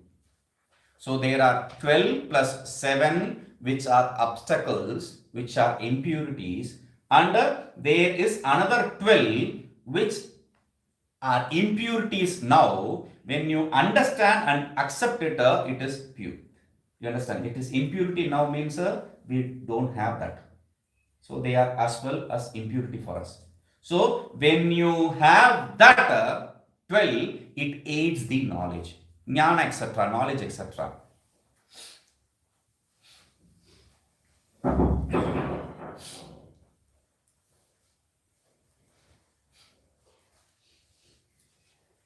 So there are 12 plus 7 which are obstacles, which are impurities, and there is another 12 which are impurities. Now when you understand and accept it, it is pure. You understand? It is impurity now means we don't have that. So they are as well as impurity for us. So when you have that 12, it aids the knowledge. Jnana etc. Knowledge etc.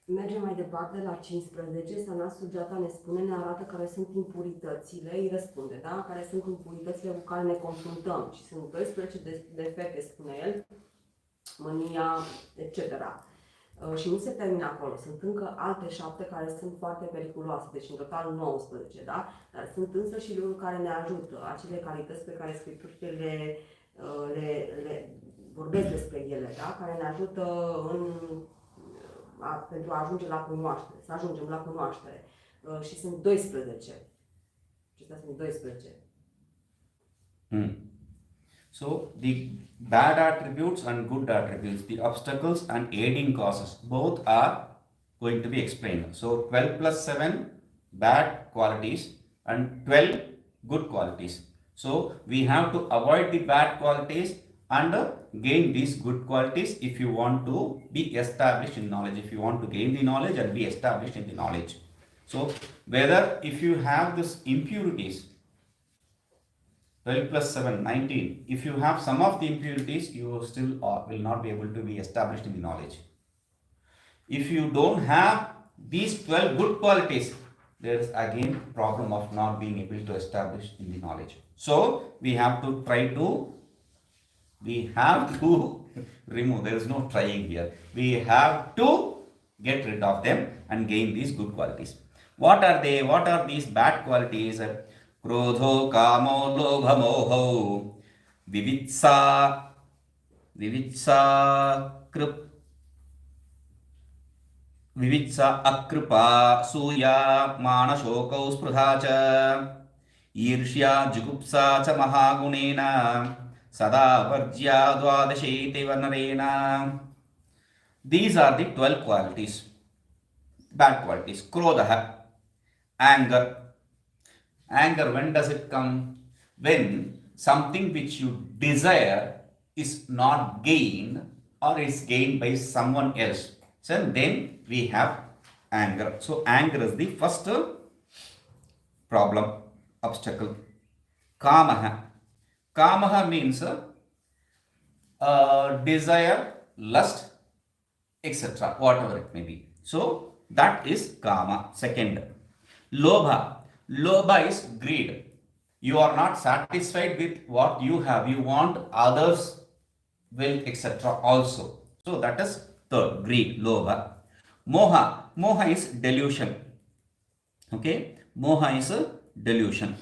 Mergem mai departe la 15. Sanat Sujata ne spune, ne arată care sunt impuritățile, îi răspunde, da? Care sunt impuritățile cu care ne confruntăm. Și sunt 12 defecte, spune el, mânia, etc. Și nu se termină acolo. Sunt încă alte 7 care sunt foarte periculoase, deci în total 19, da? Dar sunt însă și lucruri care ne ajută, acele calități pe care Scripturile le vorbesc despre ele, da? Care ne ajută pentru a ajunge la cunoaștere, să ajungem la cunoaștere. Și sunt 12. Acestea sunt 12. So the bad attributes and good attributes, the obstacles and aiding causes, both are going to be explained. So 12 plus 7 bad qualities and 12 good qualities. So we have to avoid the bad qualities and gain these good qualities if you want to be established in knowledge, if you want to gain the knowledge and be established in the knowledge. So whether if you have this impurities, 12 plus 7, 19, if you have some of the impurities, you still will not be able to be established in the knowledge. If you don't have these 12 good qualities, there is again problem of not being able to establish in the knowledge. So we have to remove, there is no trying here. We have to get rid of them and gain these good qualities. What are they? What are these bad qualities? Krodho, kamo, lobha, moho, vivitsa, vivitsa, विवित्सा अकृपा सूया मानशोकौ स्पृहा च ईर्ष्या जुगुप्सा च महागुणेन सदा वर्ज्या द्वादशेति वर्णरेण. These are the 12 qualities, bad qualities. Krodha, anger. Anger, when does it come? When something which you desire is not gained or is gained by someone else. So then we have anger. So anger is the first problem, obstacle. Kamaha. Kamaha means desire, lust, etc. Whatever it may be. So that is kama. Second. Lobha. Lobha is greed. You are not satisfied with what you have. You want others' wealth, etc. also. So that is third. Greed. Lobha. Moha. Moha is delusion. Okay. Moha is a delusion.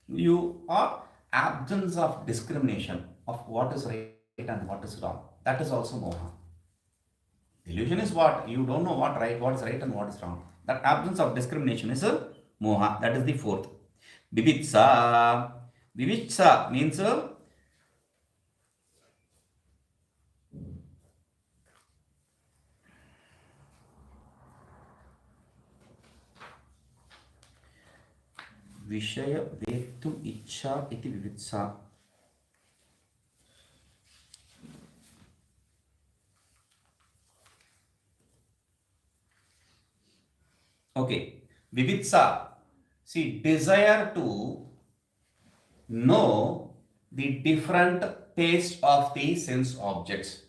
You are absence of discrimination of what is right and what is wrong. That is also moha. Delusion is what? You don't know what is right and what is wrong. That absence of discrimination is a moha. That is the fourth. Vivitsa. Vivitsa means विषय वेत्तुम इच्छा इति विवित्सा. Okay, vivitsa. See, desire to know the different taste of the sense objects.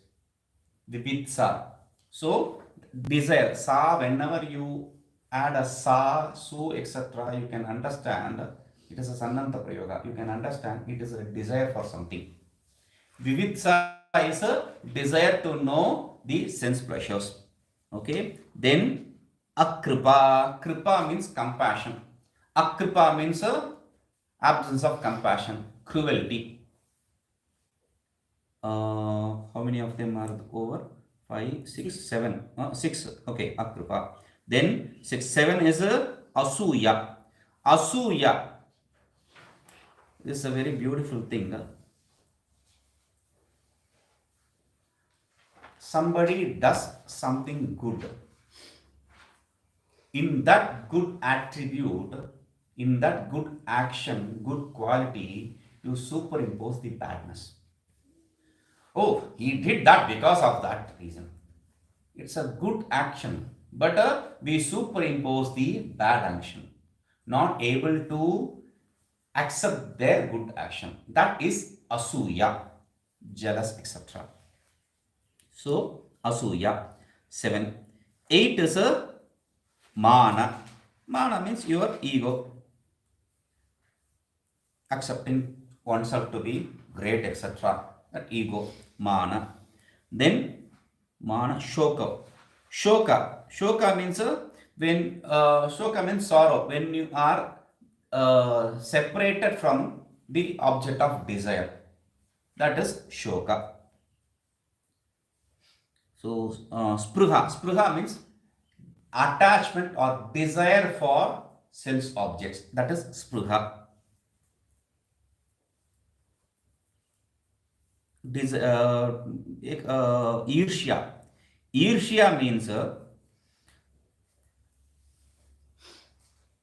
Vivitsa. So, desire. Sa, whenever you add a sa, su, etc., you can understand it is a Sannanta Prayoga. You can understand it is a desire for something. Vivitsa is a desire to know the sense pleasures. Okay. Then akripa. Kripa means compassion. Akripa means absence of compassion, cruelty. How many of them are over? 5, 6, 7. 6. Okay, akripa. Then 6, 7 is asuya. Asuya. This is a very beautiful thing. Somebody does something good. In that good attribute, in that good action, good quality, you superimpose the badness. Oh, he did that because of that reason. It's a good action, but we superimpose the bad action, not able to accept their good action. That is asuya, jealous, etc. So, asuya. 7. 8 is a mana. Mana means your ego. Accepting oneself to be great, etc. That ego, mana. Then mana, shoka. Shoka. Shoka means when shoka means sorrow. When you are separated from the object of desire. That is shoka. So spruha. Spruha means attachment or desire for sense objects. That is spruha. Irsha. Irsha means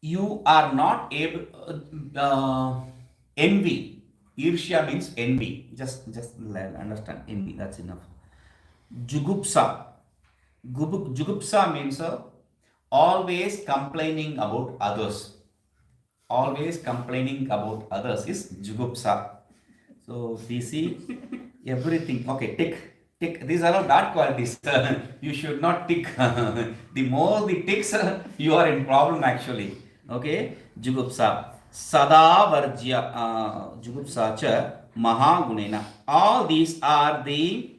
you are not able envy. Irsha means envy. Just understand envy. That's enough. Jugupsa. Jugupsa means always complaining about others. Always complaining about others is jugupsa. So we see everything. Okay, tick. These are all bad qualities. You should not tick. The more the ticks, you are in problem actually. Okay, jugupsa. Sada varjya jugupsa cha mahagunena. All these are the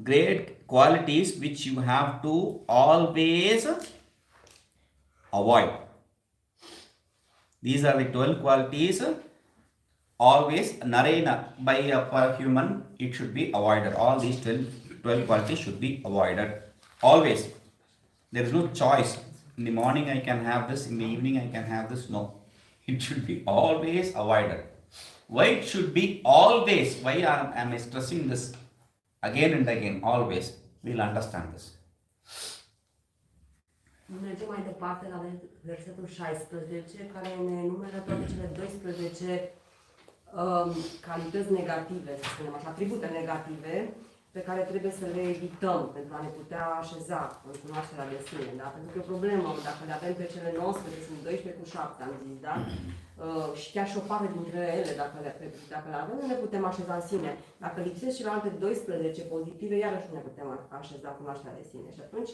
great qualities which you have to always avoid. These are the 12 qualities. Always, narena, by a human, it should be avoided. All these 12 qualities should be avoided. Always. There is no choice. In the morning I can have this, in the evening I can have this. No. It should be always avoided. Why it should be always? Why am I stressing this again and again? Always. We'll understand this. Mergem mai departe la versetul 16, care ne enumeră toate cele 12 calități negative, să spunem așa, atribute negative, pe care trebuie să le evităm pentru a ne putea așeza în cunoașterea de sine, da? Pentru că e o problemă, dacă le avem pe cele 19, sunt 12 cu 7, am zis, da? Și chiar și o parte dintre ele, dacă le avem, nu ne putem așeza în sine. Dacă lipsesc celelalte 12 pozitive, iarăși nu ne putem așeza cunoașterea de sine. Și atunci,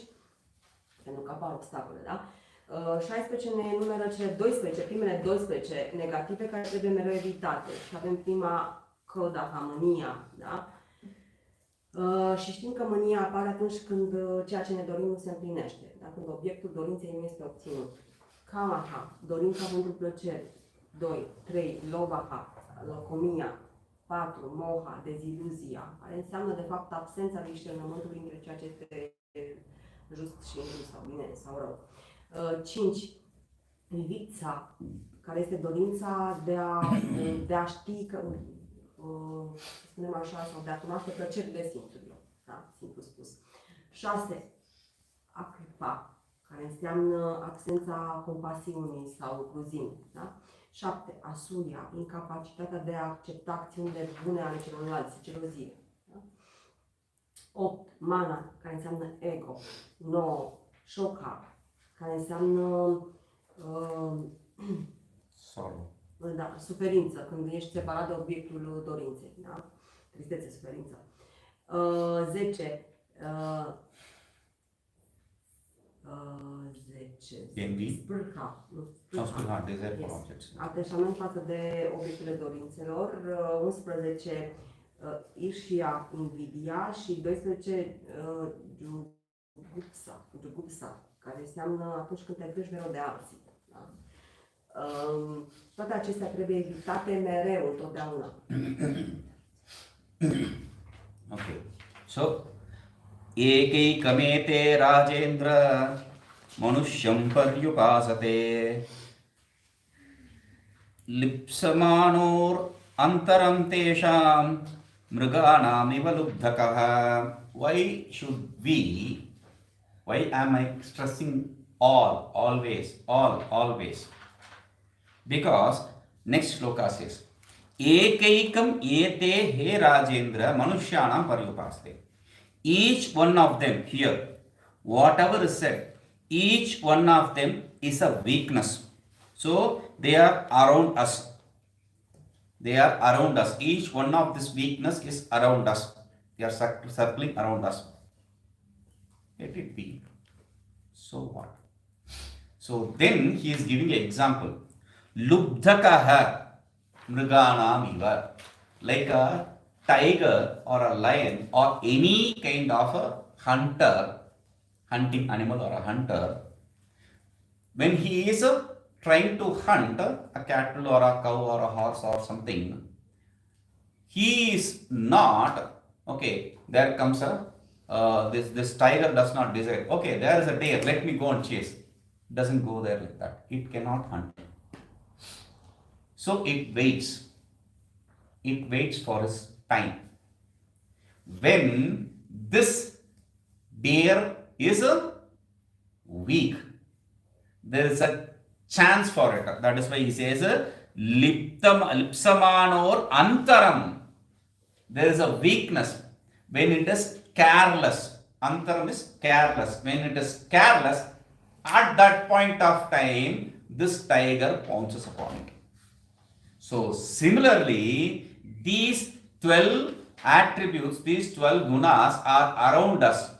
pentru că apar obstacole, da? 16 ne enumeră cele 12, primele 12 negative care trebuie mereu evitate. Și avem prima căuda, mânia, da? Și știm că mânia apare atunci când ceea ce ne dorim nu se împlinește, da? Când obiectul dorinței nu este obținut. Kamaha, dorința pentru plăcere. 2, 3, lovaha, locomia. 4, moha, deziluzia, care înseamnă de fapt absența discernământului între ceea ce este just și injust sau bine sau rău. 5. Vivița, care este dorința de a ști că, să spunem așa, sau de a cunoaște plăcerile simțurilor, da? Simplu spus. 6. Acripa, care înseamnă absența compasiunii sau cruzimii, da? 7. Asuia, incapacitatea de a accepta acțiunile bune ale celorlalți, gelozie. 8. Mana, care înseamnă ego. 9. Shokha, care înseamnă Sorrow. Da, suferință, când ești separat de obiectul dorinței. Da? Tristețe, suferință. 10. 10. Envy. Spârha. Spârha, desire for objects. Atașament față de obiectele dorințelor. 11. Irșia, invidia și 12. Jugupsa, care înseamnă atunci când te crești mereu de alții. Da? Toate acestea trebuie evitate mereu, întotdeauna. Okay. So, ekaikamete rajendra manusyam paryupasate lipsamanor antaram tesham mriganam iva lubdhakah. Why am I stressing all, always, always? Because next shloka says, Ekaikam ete he Rajendra manushyanam paryupaste. Each one of them here, whatever is said, each one of them is a weakness. So they are around us. They are around us. Each one of this weakness is around us. They are circling around us. Let it be. So what? So then he is giving an example. Lubdhakaha mriganam iva. Like a tiger or a lion or any kind of a hunter, hunting animal or a hunter, when he is trying to hunt a cattle or a cow or a horse or something, he is not, okay, there comes a this tiger does not desire, okay, there is a deer, let me go and chase. Doesn't go there like that. It cannot hunt. So it waits. It waits for its time. When this deer is weak, there is a chance for it. That is why he says lipsamanor antaram. There is a weakness. When it is careless, antaram is careless. When it is careless, at that point of time, this tiger pounces upon it. So similarly, these 12 attributes, these 12 gunas are around us.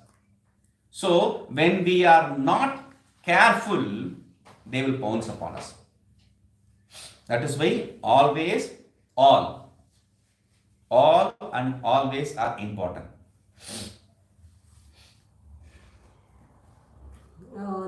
So when we are not careful, they will pounce upon us. That is why always, all and always are important.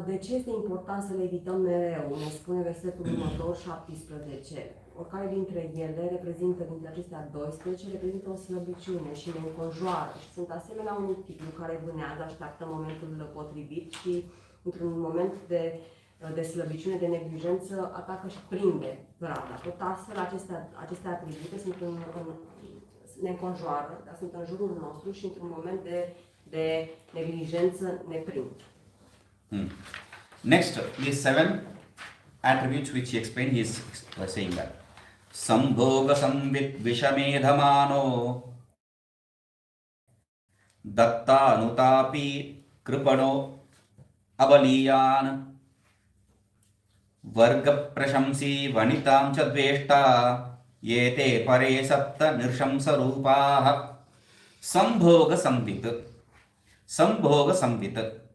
De ce este important să le evităm mereu? Ne spune versetul următor, 17. Oricare dintre ele reprezintă, dintre acestea 12, reprezintă o slăbiciune și ne înconjoară și sunt asemenea unui titlu care vânează, așteaptă momentul potrivit și într-un moment de slăbiciune, de neglijență, atacă și prinde prada. Tot astfel, aceste atribute ne înconjoară, dar sunt în jurul nostru și într-un moment de neglijență ne prind. Next, these 7 attributes which he explained, he is saying that Sambhoga Samvit Vishamedhamano Datta Anutapi Kripano Abaliyan Varga Prashamsi Vanitam Chadveshta Yete Pare Sapta Nirshamsa Rupaha Sambhoga Samvit. Sambhoga Samvit.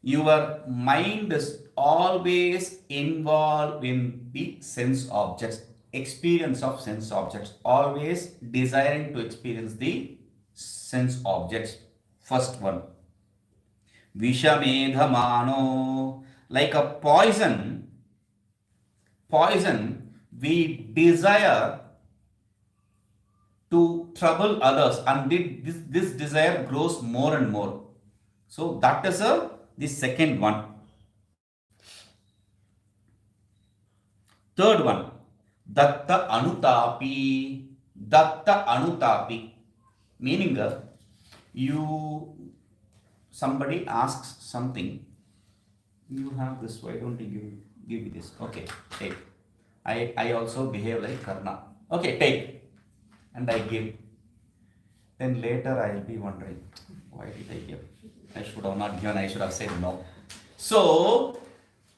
Your mind is always involved in the sense objects, experience of sense objects, always desiring to experience the sense objects. First one. Vishamedhamano, like a poison, we desire to trouble others, and this desire grows more and more. So that is the second one. Third one, Datta Anutapi. Datta Anutapi. Meaning, somebody asks something, you have this, why don't you give me this? Okay, take. I also behave like Karna. Okay, take. And I give. Then later I will be wondering, why did I give? I should have not given, I should have said no. So,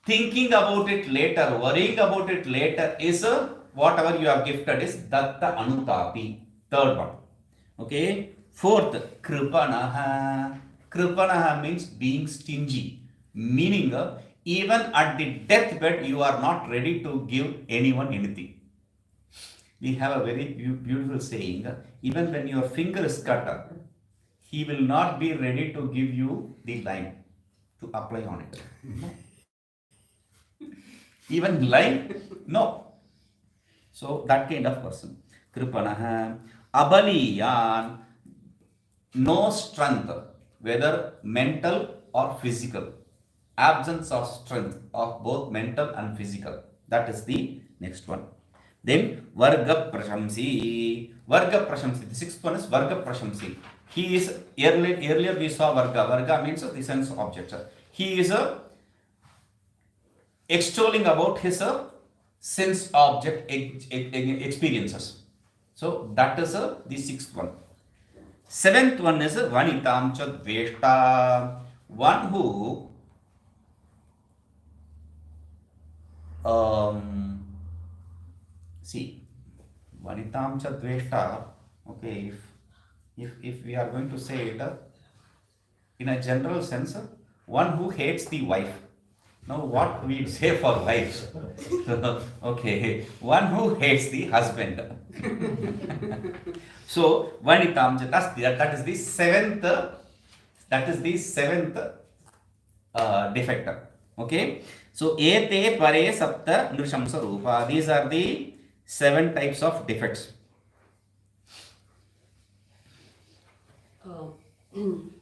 thinking about it later, worrying about it later is whatever you have gifted is Datta Anutapi. Third one. Okay. Fourth, Kripanaha. Kripanaha means being stingy. Meaning, even at the deathbed, you are not ready to give anyone anything. We have a very beautiful saying, even when your finger is cut, he will not be ready to give you the lime to apply on it. Even lime? No. So that kind of person. Kripanaha. Abaliyan. No strength, whether mental or physical. Absence of strength of both mental and physical. That is the next one. Then Varga Prashamsi. Varga Prashamsi. The sixth one is Varga Prashamsi. He is, earlier we saw Varga. Varga means the sense object. He is extolling about his sense object experiences. So that is the sixth one. Seventh one is Vanitam Chadveshta. One who see, Vanitam Chadveshta, okay, if we are going to say it in a general sense, one who hates the wife. Now what we say for wives? Okay, one who hates the husband. So Vanitam Chadveshta, that is the seventh defect. Okay. So Ete Pare Sapta Nrishamsa Rupa. These are the 7 types of defects.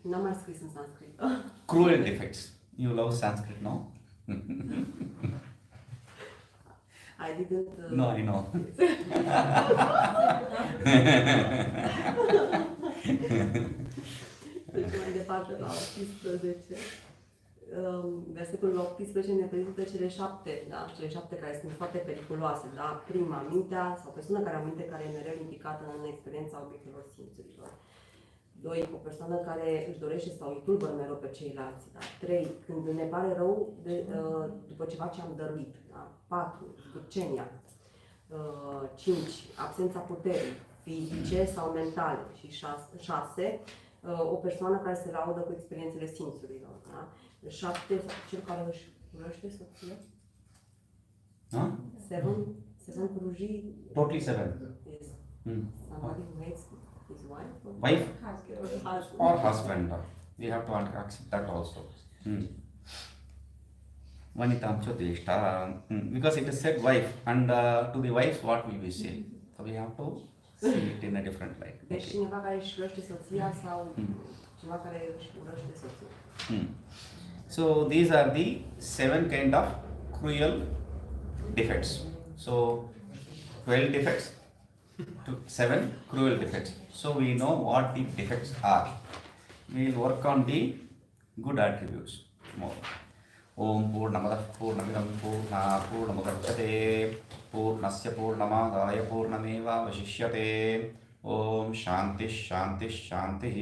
N-am mai scris în sanscrit. Cruel defects. You love Sanskrit, no? I didn't... No, I know. Deci mai departe la 18. Versetul 18 ne prezintă cele 7, da? Cele 7 care sunt foarte periculoase, da? Prima, mintea sau persoana care are minte care e mereu implicată în experiența obiectelor simțurilor. 2, o persoană care își dorește sau îi tulbără mereu pe ceilalți, da? 3, când ne pare rău după ceva ce am dăruit, da? 4, zgârcenia. 5, absența puterii fizice sau mentale. Și 6, o persoană care se laudă cu experiențele simțurilor, da? 7, cel care își urăște soția. 7 curuji. Totally 7. Yes. Somebody who hates his wife. Wife Husband. or husband. We have to accept that also. Vanitam Chodishta. Because it is said wife, and to the wives, what will we say? So we have to see it in a different light. Deci Okay. cineva care își urăște soția sau cineva care își urăște soțul. So these are the 7 kind of cruel defects. So 12 defects to 7 cruel defects. So we know what the defects are. We will work on the good attributes more. Om Purnamadah Purnamidam Purna Purnamudachyate Purnasya Purnamadaya Purnameva Vashishyate. Om Shanti Shanti Shanti.